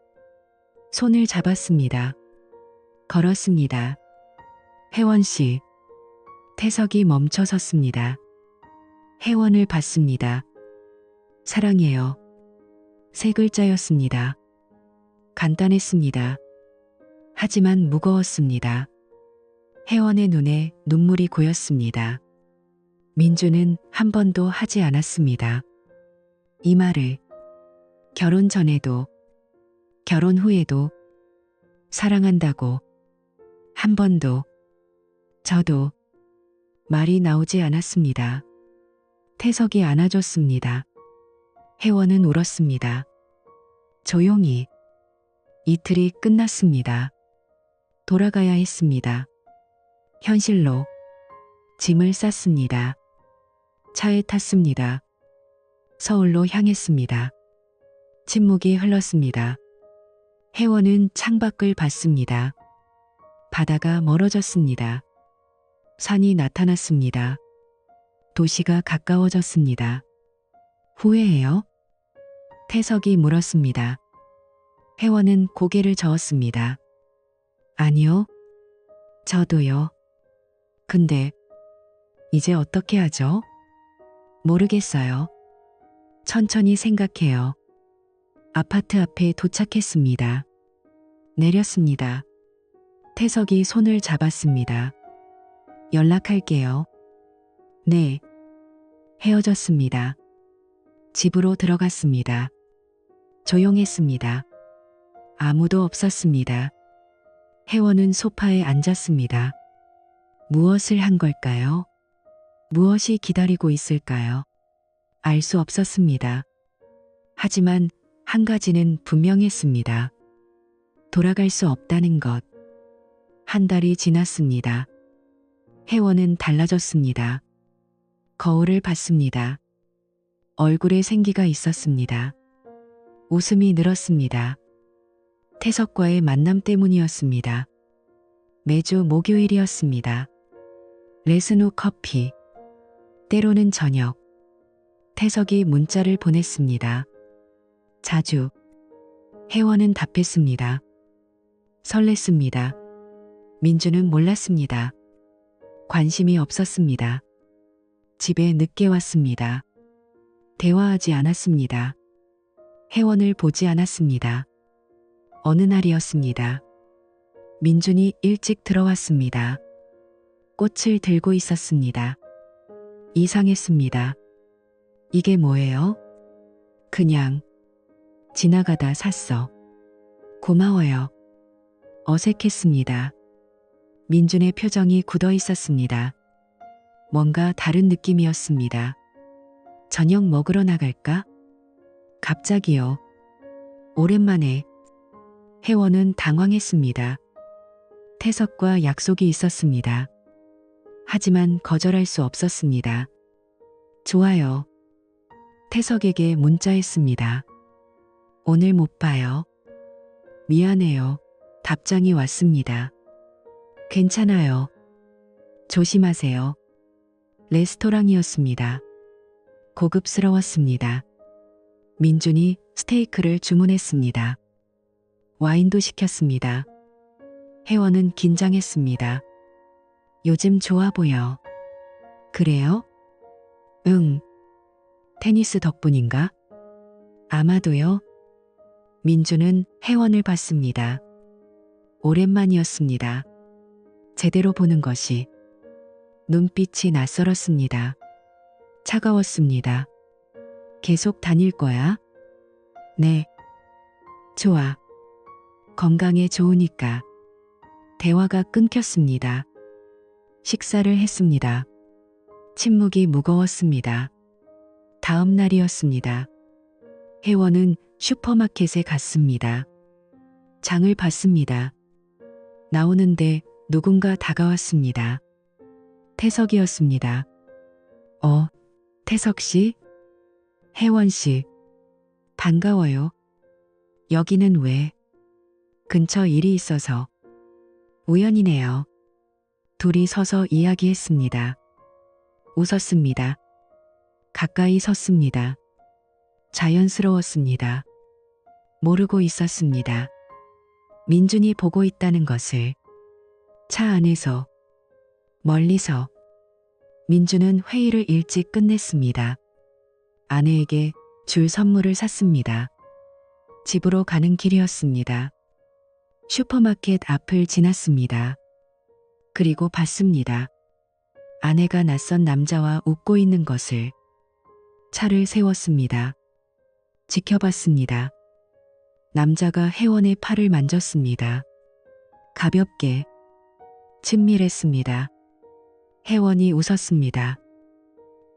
손을 잡았습니다. 걸었습니다. 혜원 씨. 태석이 멈춰 섰습니다. 혜원을 봤습니다. 사랑해요. 세 글자였습니다. 간단했습니다. 하지만 무거웠습니다. 혜원의 눈에 눈물이 고였습니다. 민주는 한 번도 하지 않았습니다. 이 말을 결혼 전에도 결혼 후에도 사랑한다고 한 번도 저도 말이 나오지 않았습니다. 태석이 안아줬습니다. 혜원은 울었습니다. 조용히. 이틀이 끝났습니다. 돌아가야 했습니다. 현실로. 짐을 쌌습니다. 차에 탔습니다. 서울로 향했습니다. 침묵이 흘렀습니다. 혜원은 창밖을 봤습니다. 바다가 멀어졌습니다. 산이 나타났습니다. 도시가 가까워졌습니다. 후회해요? 태석이 물었습니다. 혜원은 고개를 저었습니다. 아니요. 저도요. 근데 이제 어떻게 하죠? 모르겠어요. 천천히 생각해요. 아파트 앞에 도착했습니다. 내렸습니다. 태석이 손을 잡았습니다. 연락할게요. 네. 헤어졌습니다. 집으로 들어갔습니다. 조용했습니다. 아무도 없었습니다. 혜원은 소파에 앉았습니다. 무엇을 한 걸까요? 무엇이 기다리고 있을까요? 알 수 없었습니다. 하지만 한 가지는 분명했습니다. 돌아갈 수 없다는 것. 한 달이 지났습니다. 혜원은 달라졌습니다. 거울을 봤습니다. 얼굴에 생기가 있었습니다. 웃음이 늘었습니다. 태석과의 만남 때문이었습니다. 매주 목요일이었습니다. 레슨 후 커피, 때로는 저녁. 태석이 문자를 보냈습니다. 자주. 혜원은 답했습니다. 설렜습니다. 민주는 몰랐습니다. 관심이 없었습니다. 집에 늦게 왔습니다. 대화하지 않았습니다. 혜원을 보지 않았습니다. 어느 날이었습니다. 민준이 일찍 들어왔습니다. 꽃을 들고 있었습니다. 이상했습니다. 이게 뭐예요? 그냥 지나가다 샀어. 고마워요. 어색했습니다. 민준의 표정이 굳어 있었습니다. 뭔가 다른 느낌이었습니다. 저녁 먹으러 나갈까? 갑자기요. 오랜만에. 혜원은 당황했습니다. 태석과 약속이 있었습니다. 하지만 거절할 수 없었습니다. 좋아요. 태석에게 문자했습니다. 오늘 못 봐요. 미안해요. 답장이 왔습니다. 괜찮아요. 조심하세요. 레스토랑이었습니다. 고급스러웠습니다. 민준이 스테이크를 주문했습니다. 와인도 시켰습니다. 혜원은 긴장했습니다. 요즘 좋아 보여. 그래요? 응. 테니스 덕분인가? 아마도요. 민준은 혜원을 봤습니다. 오랜만이었습니다. 제대로 보는 것이. 눈빛이 낯설었습니다. 차가웠습니다. 계속 다닐 거야? 네. 좋아. 건강에 좋으니까. 대화가 끊겼습니다. 식사를 했습니다. 침묵이 무거웠습니다. 다음 날이었습니다. 혜원은 슈퍼마켓에 갔습니다. 장을 봤습니다. 나오는데 누군가 다가왔습니다. 태석이었습니다. 태석 씨? 혜원 씨. 반가워요. 여기는 왜? 근처 일이 있어서. 우연이네요. 둘이 서서 이야기했습니다. 웃었습니다. 가까이 섰습니다. 자연스러웠습니다. 모르고 있었습니다. 민준이 보고 있다는 것을. 차 안에서, 멀리서. 민준은 회의를 일찍 끝냈습니다. 아내에게 줄 선물을 샀습니다. 집으로 가는 길이었습니다. 슈퍼마켓 앞을 지났습니다. 그리고 봤습니다. 아내가 낯선 남자와 웃고 있는 것을. 차를 세웠습니다. 지켜봤습니다. 남자가 혜원의 팔을 만졌습니다. 가볍게. 친밀했습니다. 혜원이 웃었습니다.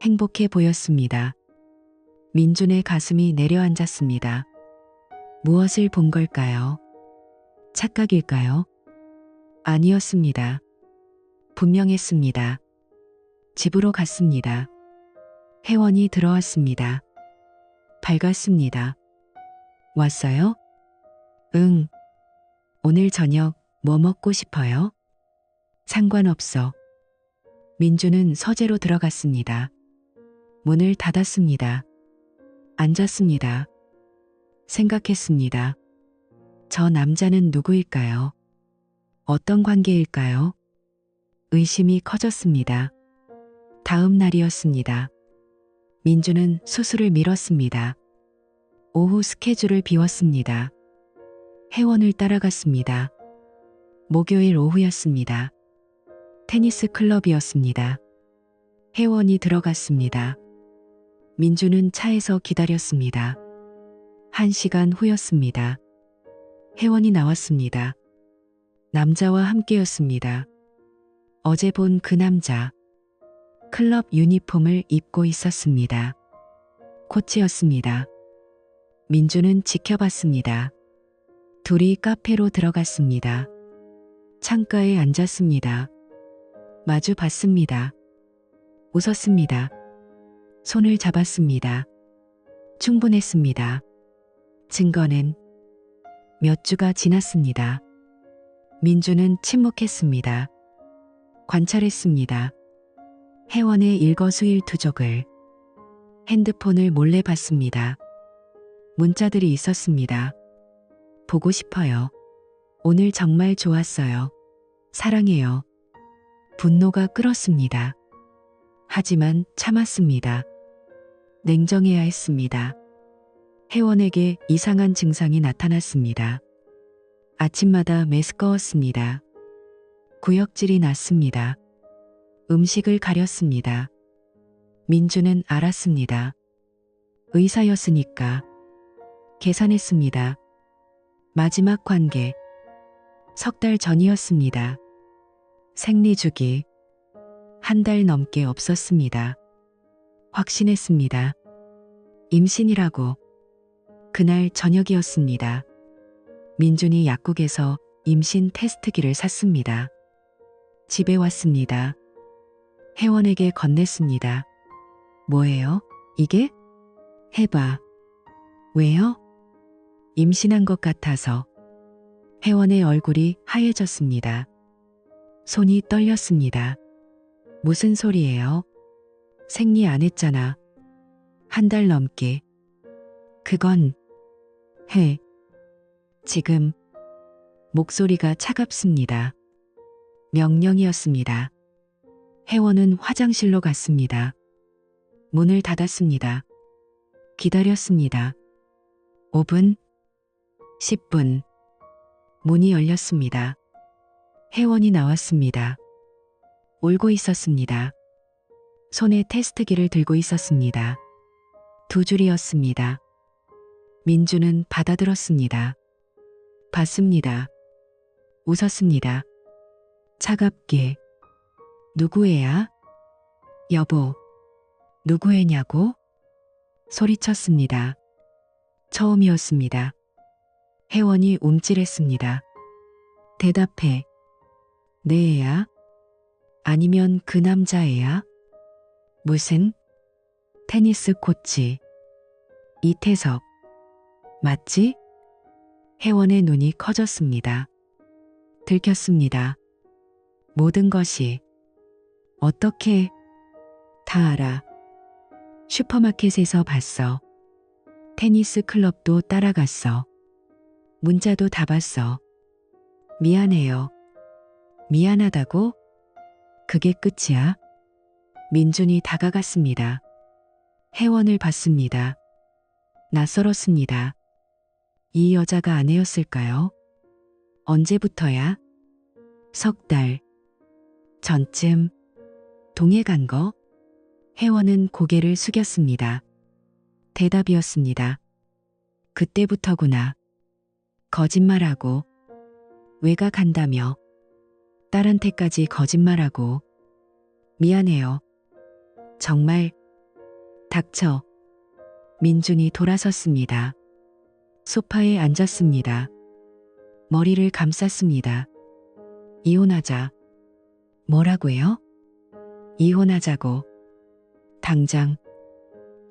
행복해 보였습니다. 민준의 가슴이 내려앉았습니다. 무엇을 본 걸까요? 착각일까요? 아니었습니다. 분명했습니다. 집으로 갔습니다. 혜원이 들어왔습니다. 밝았습니다. 왔어요? 응. 오늘 저녁 뭐 먹고 싶어요? 상관없어. 민준은 서재로 들어갔습니다. 문을 닫았습니다. 앉았습니다. 생각했습니다. 저 남자는 누구일까요? 어떤 관계일까요? 의심이 커졌습니다. 다음 날이었습니다. 민준은 수술을 미뤘습니다. 오후 스케줄을 비웠습니다. 혜원을 따라갔습니다. 목요일 오후였습니다. 테니스 클럽이었습니다. 혜원이 들어갔습니다. 민준은 차에서 기다렸습니다. 1시간 후였습니다. 혜원이 나왔습니다. 남자와 함께였습니다. 어제 본 그 남자. 클럽 유니폼을 입고 있었습니다. 코치였습니다. 민준은 지켜봤습니다. 둘이 카페로 들어갔습니다. 창가에 앉았습니다. 마주 봤습니다. 웃었습니다. 손을 잡았습니다. 충분했습니다. 증거는 몇 주가 지났습니다. 민주는 침묵했습니다. 관찰했습니다. 혜원의 일거수일투족을. 핸드폰을 몰래 봤습니다. 문자들이 있었습니다. 보고 싶어요. 오늘 정말 좋았어요. 사랑해요. 분노가 끓었습니다. 하지만 참았습니다. 냉정해야 했습니다. 혜원에게 이상한 증상이 나타났습니다. 아침마다 메스꺼웠습니다. 구역질이 났습니다. 음식을 가렸습니다. 민주는 알았습니다. 의사였으니까. 계산했습니다. 마지막 관계. 석 달 전이었습니다. 생리주기. 한 달 넘게 없었습니다. 확신했습니다. 임신이라고. 그날 저녁이었습니다. 민준이 약국에서 임신 테스트기를 샀습니다. 집에 왔습니다. 혜원에게 건넸습니다. 뭐예요? 이게? 해봐. 왜요? 임신한 것 같아서. 혜원의 얼굴이 하얘졌습니다. 손이 떨렸습니다. 무슨 소리예요? 생리 안 했잖아. 한 달 넘게. 그건 해. 지금. 목소리가 차갑습니다. 명령이었습니다. 혜원은 화장실로 갔습니다. 문을 닫았습니다. 기다렸습니다. 5분, 10분. 문이 열렸습니다. 혜원이 나왔습니다. 울고 있었습니다. 손에 테스트기를 들고 있었습니다. 두 줄이었습니다. 민주는 받아들었습니다. 봤습니다. 웃었습니다. 차갑게. 누구애야? 여보. 누구애냐고? 소리쳤습니다. 처음이었습니다. 혜원이 움찔했습니다. 대답해. 내 애야? 아니면 그 남자애야? 무슨? 테니스 코치. 이태석. 맞지? 혜원의 눈이 커졌습니다. 들켰습니다. 모든 것이. 어떻게? 다 알아. 슈퍼마켓에서 봤어. 테니스 클럽도 따라갔어. 문자도 다 봤어. 미안해요. 미안하다고? 그게 끝이야? 민준이 다가갔습니다. 혜원을 봤습니다. 낯설었습니다. 이 여자가 아내였을까요? 언제부터야? 석 달 전쯤. 동해 간 거? 혜원은 고개를 숙였습니다. 대답이었습니다. 그때부터구나. 거짓말하고. 외가 간다며. 딸한테까지 거짓말하고. 미안해요. 정말. 닥쳐. 민준이 돌아섰습니다. 소파에 앉았습니다. 머리를 감쌌습니다. 이혼하자. 뭐라고요? 이혼하자고. 당장.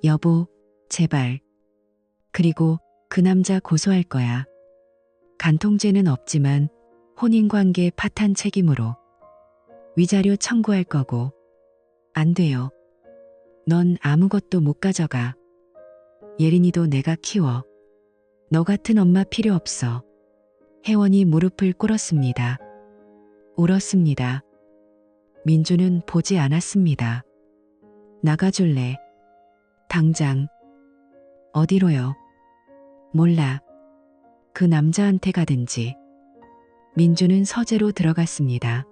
여보, 제발. 그리고 그 남자 고소할 거야. 간통죄는 없지만 혼인관계 파탄 책임으로. 위자료 청구할 거고. 안 돼요. 넌 아무것도 못 가져가. 예린이도 내가 키워. 너 같은 엄마 필요 없어. 혜원이 무릎을 꿇었습니다. 울었습니다. 민주는 보지 않았습니다. 나가줄래? 당장. 어디로요? 몰라. 그 남자한테 가든지. 민주는 서재로 들어갔습니다.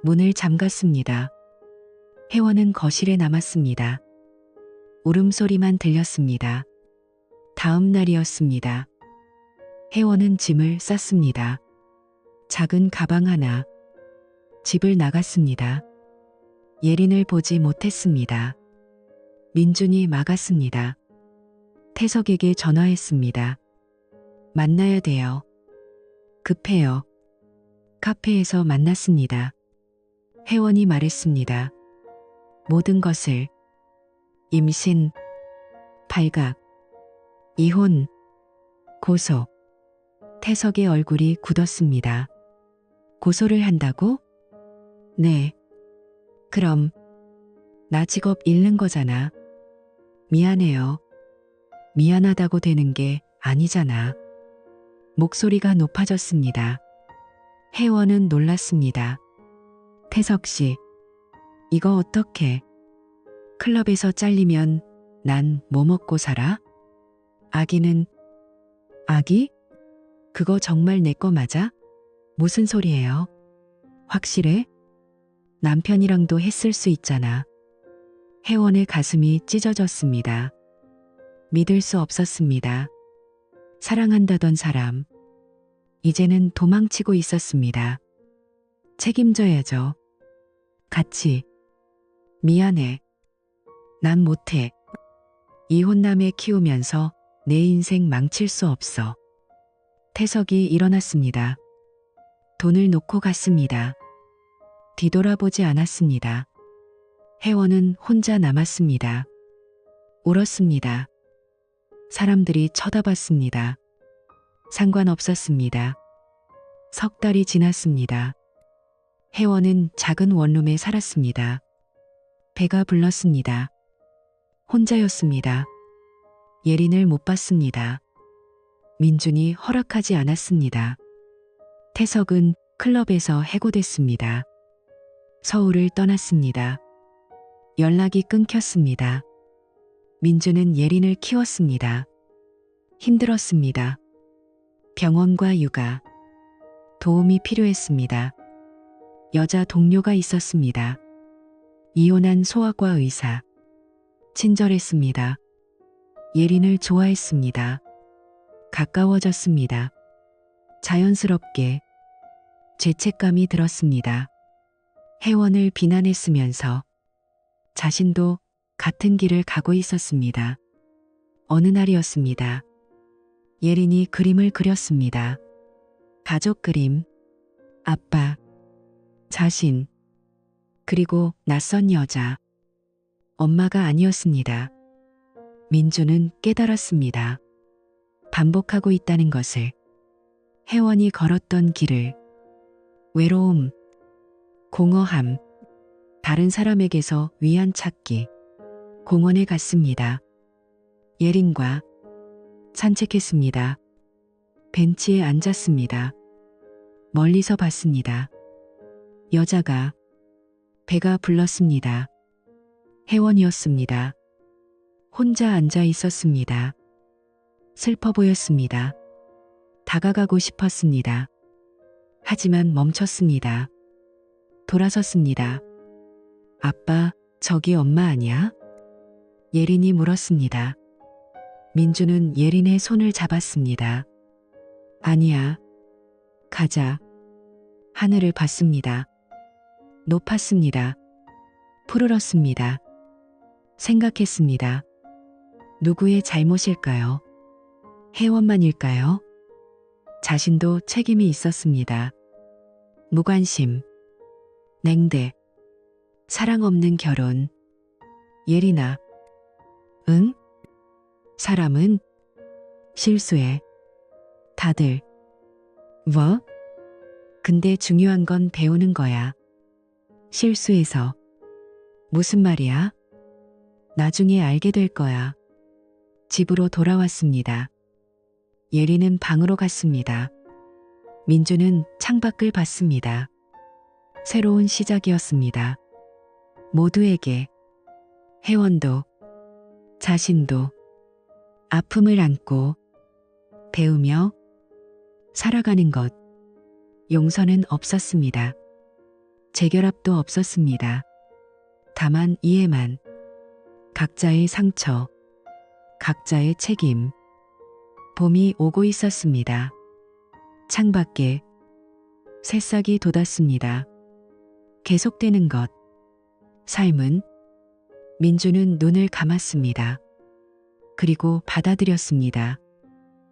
문을 잠갔습니다. 혜원은 거실에 남았습니다. 울음소리만 들렸습니다. 다음 날이었습니다. 혜원은 짐을 쌌습니다. 작은 가방 하나. 집을 나갔습니다. 예린을 보지 못했습니다. 민준이 막았습니다. 태석에게 전화했습니다. 만나야 돼요. 급해요. 카페에서 만났습니다. 혜원이 말했습니다. 모든 것을. 임신, 발각, 이혼, 고소. 태석의 얼굴이 굳었습니다. 고소를 한다고? 네. 그럼 나 직업 잃는 거잖아. 미안해요. 미안하다고 되는 게 아니잖아. 목소리가 높아졌습니다. 혜원은 놀랐습니다. 태석 씨, 이거 어떡해? 클럽에서 잘리면 난 뭐 먹고 살아? 아기는, 아기? 그거 정말 내 거 맞아? 무슨 소리예요? 확실해? 남편이랑도 했을 수 있잖아. 혜원의 가슴이 찢어졌습니다. 믿을 수 없었습니다. 사랑한다던 사람. 이제는 도망치고 있었습니다. 책임져야죠. 같이. 미안해. 난 못해. 이혼남애 키우면서 내 인생 망칠 수 없어. 태석이 일어났습니다. 돈을 놓고 갔습니다. 뒤돌아보지 않았습니다. 혜원은 혼자 남았습니다. 울었습니다. 사람들이 쳐다봤습니다. 상관없었습니다. 석 달이 지났습니다. 혜원은 작은 원룸에 살았습니다. 배가 불렀습니다. 혼자였습니다. 예린을 못 봤습니다. 민준이 허락하지 않았습니다. 태석은 클럽에서 해고됐습니다. 서울을 떠났습니다. 연락이 끊겼습니다. 민준은 예린을 키웠습니다. 힘들었습니다. 병원과 육아, 도움이 필요했습니다. 여자 동료가 있었습니다. 이혼한 소아과 의사. 친절했습니다. 예린을 좋아했습니다. 가까워졌습니다. 자연스럽게 죄책감이 들었습니다. 혜원을 비난했으면서 자신도 같은 길을 가고 있었습니다. 어느 날이었습니다. 예린이 그림을 그렸습니다. 가족 그림, 아빠, 자신, 그리고 낯선 여자. 엄마가 아니었습니다. 민주는 깨달았습니다. 반복하고 있다는 것을. 혜원이 걸었던 길을. 외로움, 공허함, 다른 사람에게서 위안 찾기. 공원에 갔습니다. 예린과 산책했습니다. 벤치에 앉았습니다. 멀리서 봤습니다. 여자가 배가 불렀습니다. 혜원이었습니다. 혼자 앉아 있었습니다. 슬퍼 보였습니다. 다가가고 싶었습니다. 하지만 멈췄습니다. 돌아섰습니다. 아빠, 저기 엄마 아니야? 예린이 물었습니다. 민주는 예린의 손을 잡았습니다. 아니야. 가자. 하늘을 봤습니다. 높았습니다. 푸르렀습니다. 생각했습니다. 누구의 잘못일까요? 혜원만일까요? 자신도 책임이 있었습니다. 무관심, 냉대, 사랑 없는 결혼. 예린아, 응? 사람은 실수해. 다들. 뭐? 근데 중요한 건 배우는 거야. 실수해서. 무슨 말이야? 나중에 알게 될 거야. 집으로 돌아왔습니다. 예린은 방으로 갔습니다. 민주는 창밖을 봤습니다. 새로운 시작이었습니다. 모두에게. 혜원도, 자신도, 아픔을 안고, 배우며 살아가는 것. 용서는 없었습니다. 재결합도 없었습니다. 다만 이해만. 각자의 상처, 각자의 책임. 봄이 오고 있었습니다. 창밖에 새싹이 돋았습니다. 계속되는 것. 삶은. 민주는 눈을 감았습니다. 그리고 받아들였습니다.